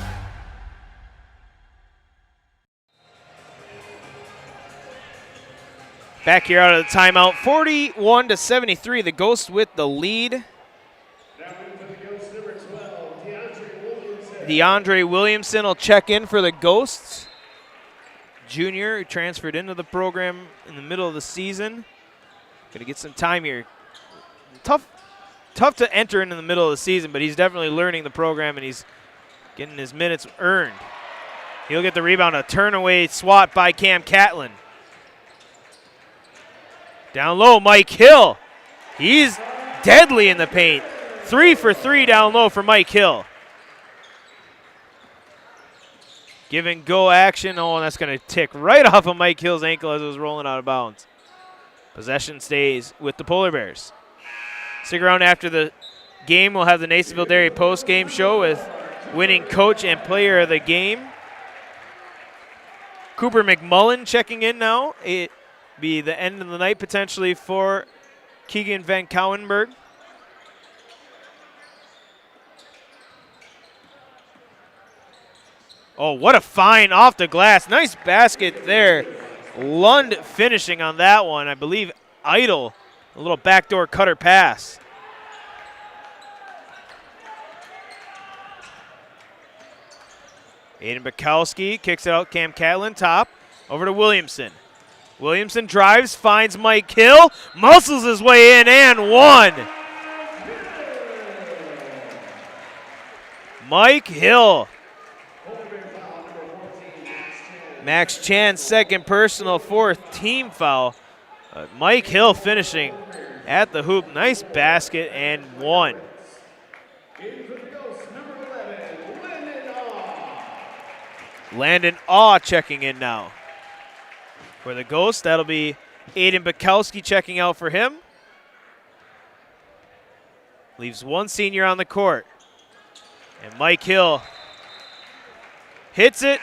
Back here out of the timeout, 41-73, the Ghosts with the lead. DeAndre Williamson will check in for the Ghosts. Junior who transferred into the program in the middle of the season. Gonna get some time here. Tough to enter into the middle of the season, but he's definitely learning the program and he's getting his minutes earned. He'll get the rebound, a turn-away swat by Cam Catlin. Down low, Mike Hill. He's deadly in the paint. 3 for 3 down low for Mike Hill. Give and go action. Oh, and that's going to tick right off of Mike Hill's ankle as it was rolling out of bounds. Possession stays with the Polar Bears. Stick around after the game. We'll have the Nasonville Dairy post-game show with winning coach and player of the game. Cooper McMullen checking in now. It be the end of the night potentially for Keegan Van Cowenberg. Oh, what a find off the glass. Nice basket there. Lund finishing on that one. I believe Idle, a little backdoor cutter pass. Aiden Bukowski kicks it out. Cam Catlin top. Over to Williamson. Williamson drives, finds Mike Hill, muscles his way in, and one. Mike Hill. Max Chan, second personal, fourth team foul. Mike Hill finishing at the hoop. Nice basket and one. Landon Awe checking in now. For the Ghosts, that'll be Aiden Bukowski checking out for him. Leaves one senior on the court. And Mike Hill hits it.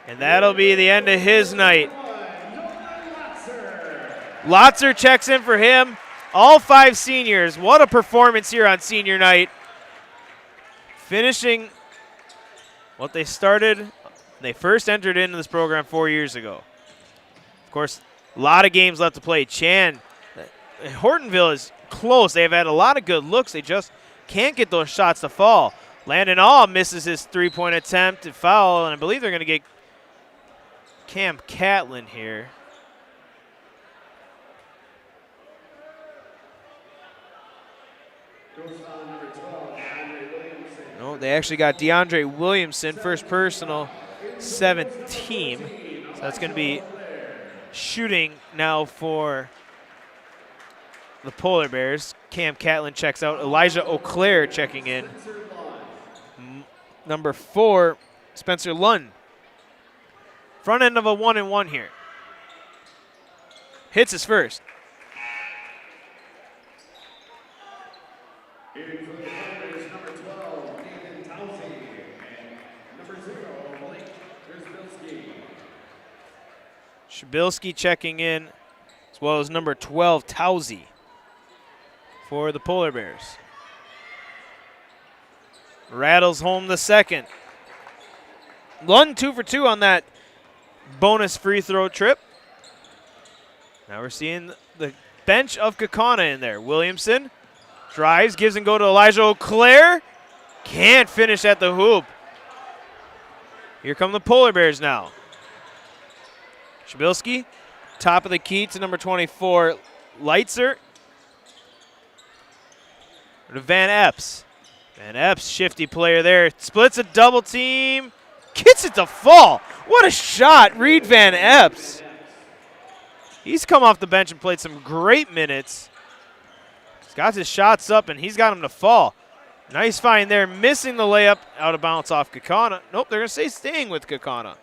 And that'll be the end of his night. Lotzer checks in for him. All 5 seniors. What a performance here on senior night. Finishing what they started. They first entered into this program 4 years ago. Of course, a lot of games left to play. Hortonville is close. They've had a lot of good looks. They just can't get those shots to fall. Landon Awe misses his 3-point attempt to foul, and I believe they're going to get Cam Catlin here. No, they actually got DeAndre Williamson, first personal, 7th team. So that's going to be shooting now for the Polar Bears. Cam Catlin checks out. Elijah Auclair checking in. Number 4, Spencer Lund. Front end of a 1-and-1 here. Hits his first. Shabilsky checking in, as well as number 12, Towsey, for the Polar Bears. Rattles home the second. Lund 2 for 2 on that bonus free throw trip. Now we're seeing the bench of Kaukauna in there. Williamson drives, gives and go to Elijah Auclair. Can't finish at the hoop. Here come the Polar Bears now. Shabilsky, top of the key to number 24, Leitzer. To Van Epps. Van Epps, shifty player there. Splits a double team. Gets it to fall. What a shot, Reed Van Epps. He's come off the bench and played some great minutes. He's got his shots up, and he's got him to fall. Nice find there, missing the layup, out of bounds off Kaukauna. Nope, they're going to say staying with Kaukauna.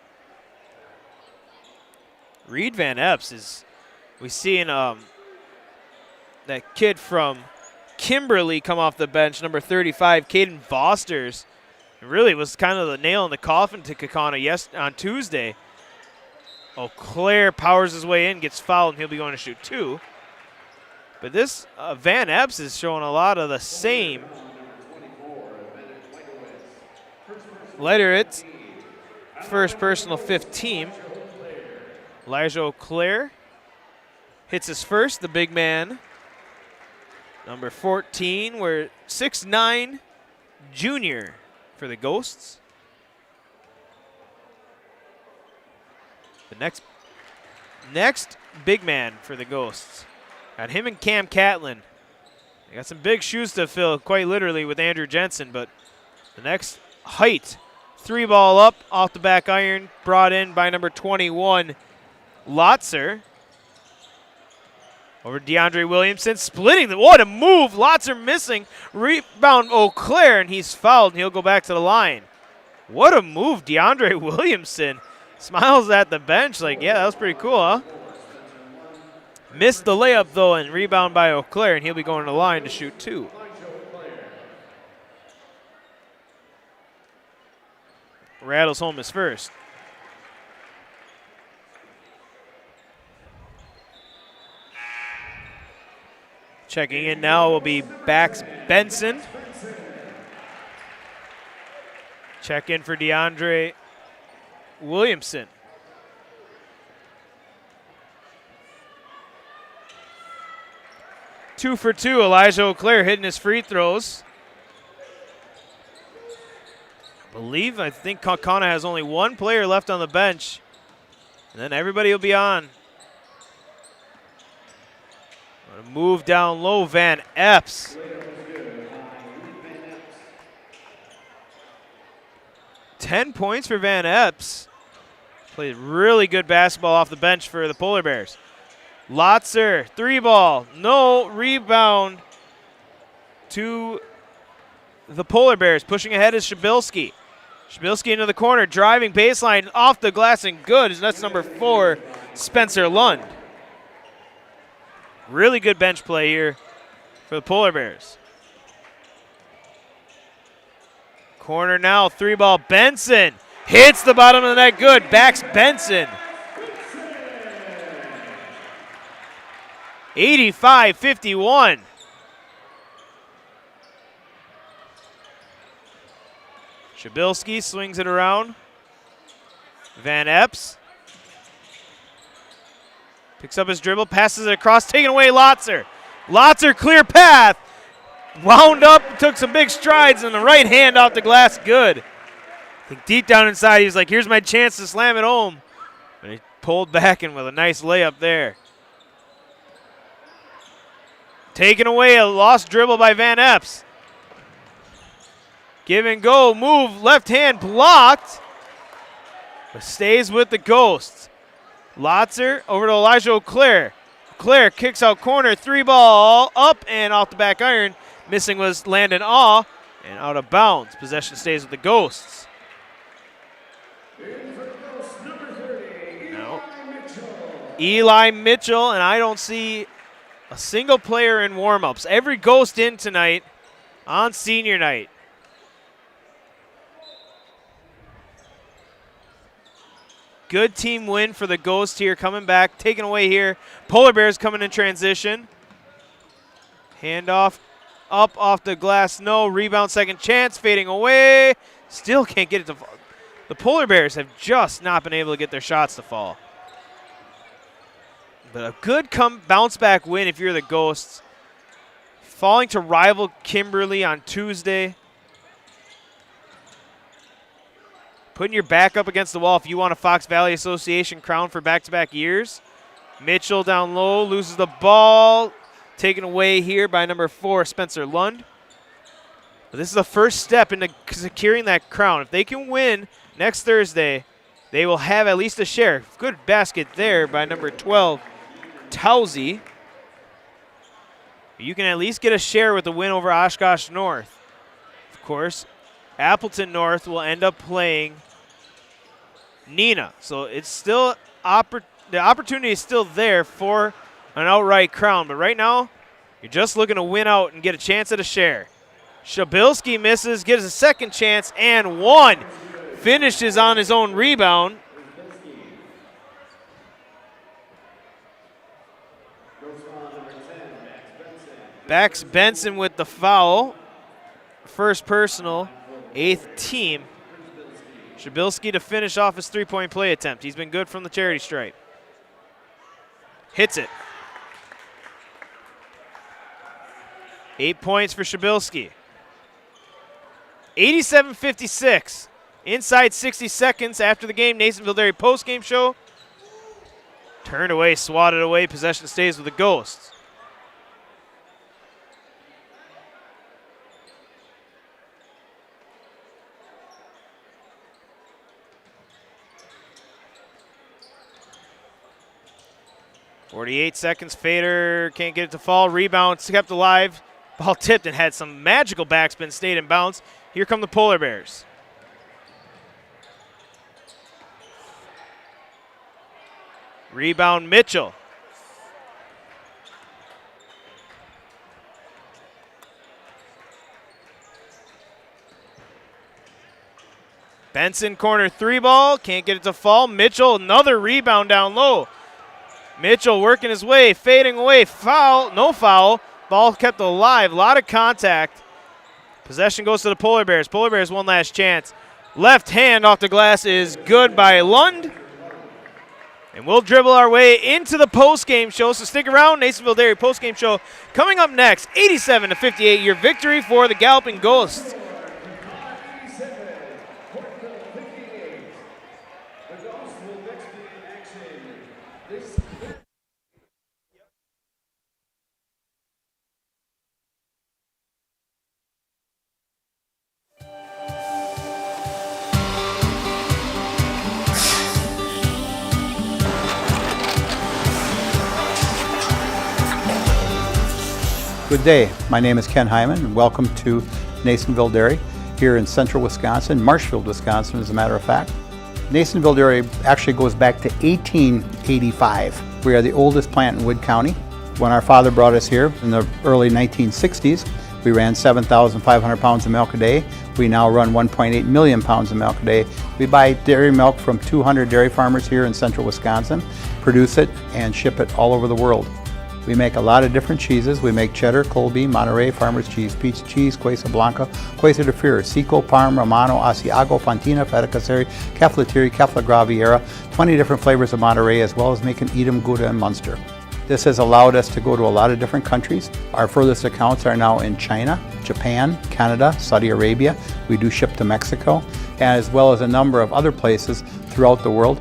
Reed Van Epps is, we seen that kid from Kimberly come off the bench, number 35, Caden Vosters. It really was kind of the nail in the coffin to Kaukauna on Tuesday. Auclair powers his way in, gets fouled, and he'll be going to shoot 2. But this Van Epps is showing a lot of the same. Later, it's first personal 5th team. Elijah Auclair hits his first, the big man. Number 14, we're 6'9", junior for the Ghosts. The next big man for the Ghosts. Got him and Cam Catlin. They got some big shoes to fill, quite literally, with Andrew Jensen, but the next height, 3-ball up, off the back iron, brought in by number 21, Lotzer. Over DeAndre Williamson, splitting the, what a move. Lotzer missing, rebound Auclair, and he's fouled, and he'll go back to the line. What a move, DeAndre Williamson. Smiles at the bench like, yeah, that was pretty cool, huh? Missed the layup, though, and rebound by Auclair, and he'll be going to the line to shoot 2. Rattles home his first. Checking in now will be Bax Benson. Check in for DeAndre Williamson. Two for 2, Elijah Auclair hitting his free throws. I think Kaukauna has only 1 player left on the bench. And then everybody will be on. Move down low, Van Epps. Ten points for Van Epps. Played really good basketball off the bench for the Polar Bears. Lotzer, 3-ball, no rebound to the Polar Bears. Pushing ahead is Shabilsky. Shabilsky into the corner, driving baseline, off the glass and good. That's number 4, Spencer Lund. Really good bench play here for the Polar Bears. Corner now, 3-ball, Benson. Hits the bottom of the net good. Backs Benson. 85-51. Shabilsky swings it around. Van Epps picks up his dribble, passes it across, taken away Lotzer. Lotzer, clear path. Wound up, took some big strides, and the right hand off the glass, good. I think deep down inside, he was like, here's my chance to slam it home. And he pulled back and with a nice layup there. Taken away, a lost dribble by Van Epps. Give and go, move, left hand blocked, but stays with the Ghosts. Lotzer over to Elijah O'Clair. O'Clair kicks out corner, 3-ball up and off the back iron. Missing was Landon Awe and out of bounds. Possession stays with the Ghosts. Now, Eli Mitchell, and I don't see a single player in warm-ups. Every Ghost in tonight on senior night. Good team win for the Ghost here, coming back, taken away here. Polar Bears coming in transition. Handoff up off the glass, no. Rebound, second chance, fading away. Still can't get it to fall. The Polar Bears have just not been able to get their shots to fall. But a good bounce back win if you're the Ghosts. Falling to rival Kimberly on Tuesday. Putting your back up against the wall if you want a Fox Valley Association crown for back-to-back years. Mitchell down low, loses the ball. Taken away here by number 4, Spencer Lund. But this is the first step into securing that crown. If they can win next Thursday, they will have at least a share. Good basket there by number 12, Towsey. You can at least get a share with the win over Oshkosh North. Of course, Appleton North will end up playing Neenah. So it's still the opportunity is still there for an outright crown. But right now, you're just looking to win out and get a chance at a share. Shabilsky misses, gets a second chance, and one. Finishes on his own rebound. Backs Benson with the foul. First personal, 8th team. Shabilsky to finish off his three-point play attempt. He's been good from the charity stripe. Hits it. 8 points for Shabilsky. 87-56. Inside 60 seconds after the game, Nasonville Dairy postgame show. Turned away, swatted away. Possession stays with the Ghosts. .48 seconds, Fader can't get it to fall. Rebound kept alive. Ball tipped and had some magical backspin, stayed in bounds. Here come the Polar Bears. Rebound Mitchell. Benson corner 3-ball, can't get it to fall. Mitchell, another rebound down low. Mitchell working his way, fading away, foul, no foul. Ball kept alive, a lot of contact. Possession goes to the Polar Bears. Polar Bears one last chance. Left hand off the glass is good by Lund. And we'll dribble our way into the postgame show, so stick around. Nasonville Dairy postgame show coming up next. 87-58, your victory for the Galloping Ghosts. Good day. My name is Ken Hyman, and welcome to Nasonville Dairy here in central Wisconsin, Marshfield, Wisconsin, as a matter of fact. Nasonville Dairy actually goes back to 1885. We are the oldest plant in Wood County. When our father brought us here in the early 1960s, We ran 7,500 pounds of milk a day. We now run 1.8 million pounds of milk a day. We buy dairy milk from 200 dairy farmers here in central Wisconsin, produce it, and ship it all over the world. We make a lot of different cheeses. We make cheddar, Colby, Monterey, Farmer's Cheese, Pizza Cheese, Quesa Blanca, Quesa de Freer, Seco, Parm, Romano, Asiago, Fontina, Feta Caseri, Cafflatiri, Caffla Graviera, 20 different flavors of Monterey, as well as making Edam, Gouda, and Munster. This has allowed us to go to a lot of different countries. Our furthest accounts are now in China, Japan, Canada, Saudi Arabia. We do ship to Mexico, as well as a number of other places throughout the world.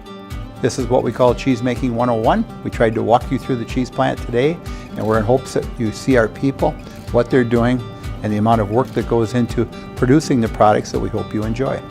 This is what we call Cheese Making 101. We tried to walk you through the cheese plant today, and we're in hopes that you see our people, what they're doing, and the amount of work that goes into producing the products that we hope you enjoy.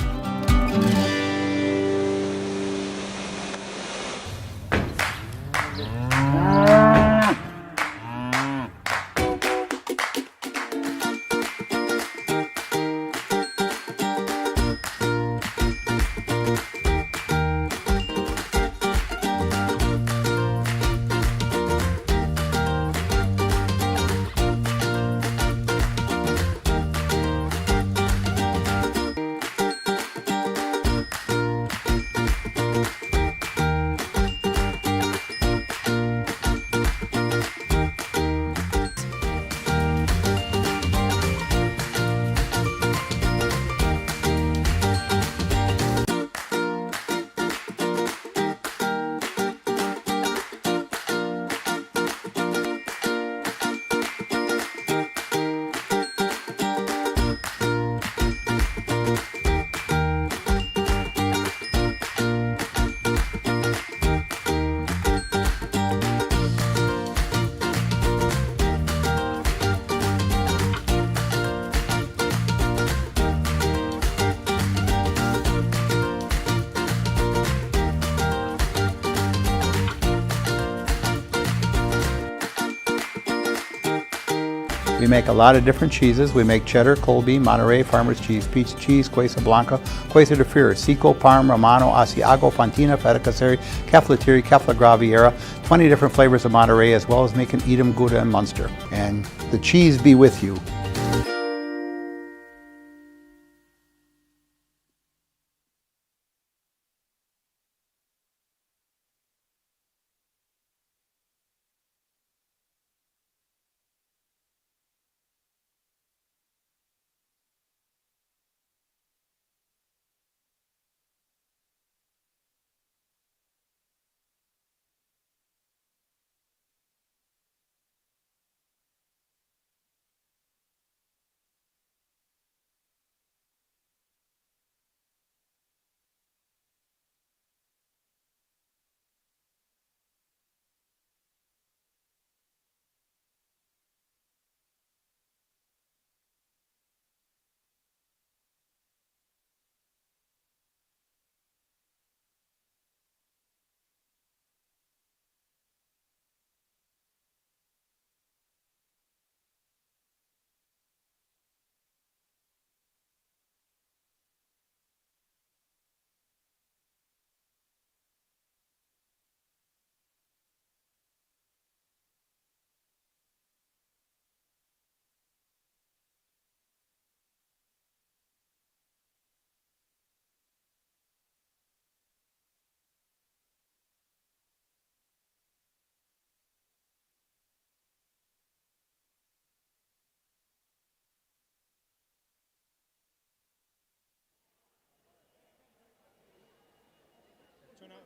We make a lot of different cheeses. We make cheddar, Colby, Monterey, Farmer's Cheese, Pizza Cheese, Quesa Blanca, Quesa de Freer, Seco, Parm, Romano, Asiago, Fontina, Feta Caseri, Cafflatiri, Caffla Graviera, 20 different flavors of Monterey, as well as making Edam, Gouda, and Munster. And the cheese be with you.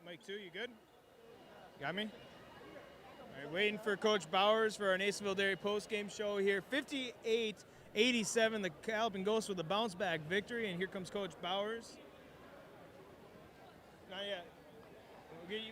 Mike 2, you good? Got me? All right, waiting for Coach Bowers for our Nasonville Dairy post-game show here. 58-87, the Galloping Ghosts with a bounce-back victory, and here comes Coach Bowers. Not yet.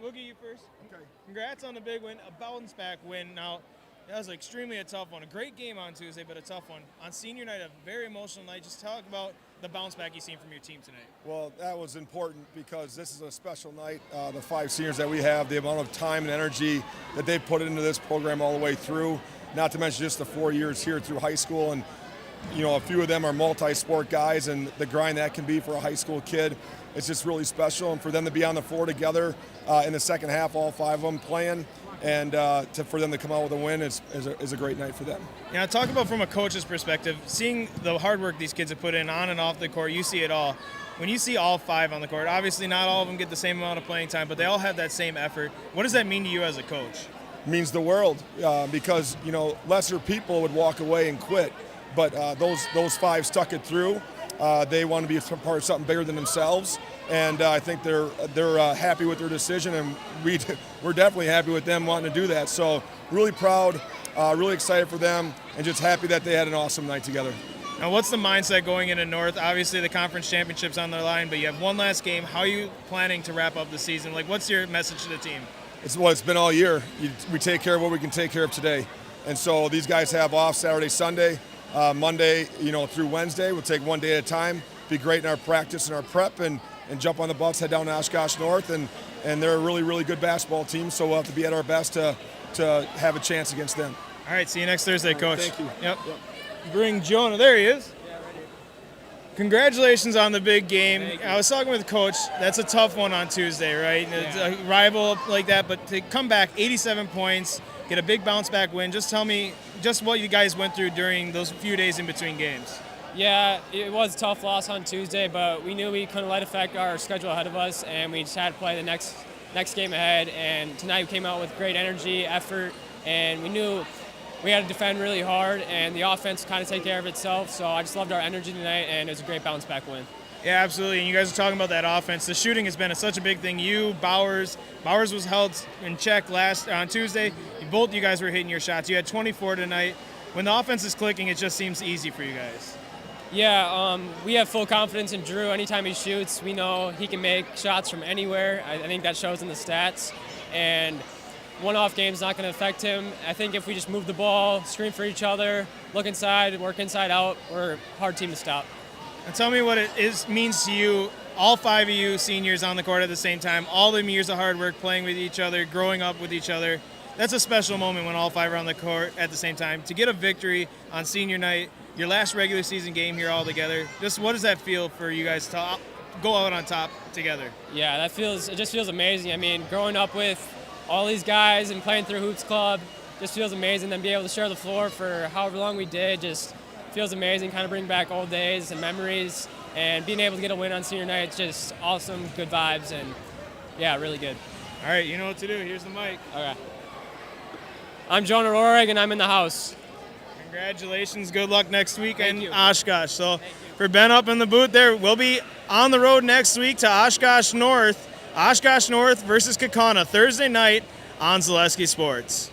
We'll get you first. Okay. Congrats on the big win, a bounce-back win. Now, that was extremely a tough one. A great game on Tuesday, but a tough one. On senior night, a very emotional night. Just talk about the bounce back you've seen from your team tonight. Well, that was important because this is a special night. The 5 seniors that we have, the amount of time and energy that they put into this program all the way through, not to mention just the 4 years here through high school. And, you know, a few of them are multi-sport guys, and the grind that can be for a high school kid, it's just really special. And for them to be on the floor together in the second half, all 5 of them playing, and for them to come out with a win is a great night for them. Yeah, talk about from a coach's perspective, seeing the hard work these kids have put in on and off the court. You see it all. When you see all 5 on the court, obviously not all of them get the same amount of playing time, but they all have that same effort. What does that mean to you as a coach? Means the world, because lesser people would walk away and quit, but those 5 stuck it through. They want to be a part of something bigger than themselves, and I think they're happy with their decision, and we're definitely happy with them wanting to do that. So really proud, really excited for them, and just happy that they had an awesome night together. Now, what's the mindset going into North? Obviously, the conference championship's on the line, but you have one last game. How are you planning to wrap up the season? What's your message to the team? It's what it's been all year. We take care of what we can take care of today, and so these guys have off Saturday, Sunday. Monday, through Wednesday. We'll take one day at a time, be great in our practice and our prep, and jump on the bus, head down to Oshkosh North, and they're a really, really good basketball team, so we'll have to be at our best to have a chance against them. All right, see you next Thursday, Coach. Thank you. Yep. Bring Jonah. There he is. Congratulations on the big game. I was talking with Coach. That's a tough one on Tuesday, right? It's a rival like that, but to come back 87 points, get a big bounce back win. Just tell me just what you guys went through during those few days in between games. Yeah, it was a tough loss on Tuesday, but we knew we couldn't let it affect our schedule ahead of us, and we just had to play the next game ahead. And tonight we came out with great energy, effort, and we knew we had to defend really hard, and the offense kind of take care of itself. So I just loved our energy tonight, and it was a great bounce back win. Yeah, absolutely. And you guys are talking about that offense. The shooting has been such a big thing. You, Bowers was held in check on Tuesday. Both you guys were hitting your shots. You had 24 tonight. When the offense is clicking, it just seems easy for you guys. Yeah, we have full confidence in Drew. Anytime he shoots, we know he can make shots from anywhere. I think that shows in the stats. And one-off game's not going to affect him. I think if we just move the ball, screen for each other, look inside, work inside out, we're a hard team to stop. And tell me what it means to you, all 5 of you seniors on the court at the same time, all the years of hard work, playing with each other, growing up with each other. That's a special moment when all 5 are on the court at the same time. To get a victory on senior night, your last regular season game here all together, just what does that feel for you guys to go out on top together? Yeah, it just feels amazing. I mean, growing up with all these guys and playing through Hoops Club just feels amazing. Then be able to share the floor for however long we did just feels amazing, kind of bring back old days and memories, and being able to get a win on senior night, it's just awesome, good vibes, and yeah, really good. All right, you know what to do. Here's the mic. Okay. I'm Jonah Rohrig, and I'm in the house. Congratulations. Good luck next week in Oshkosh. So for Ben up in the booth there, we'll be on the road next week to Oshkosh North. Oshkosh North versus Kaukauna Thursday night on Zaleski Sports.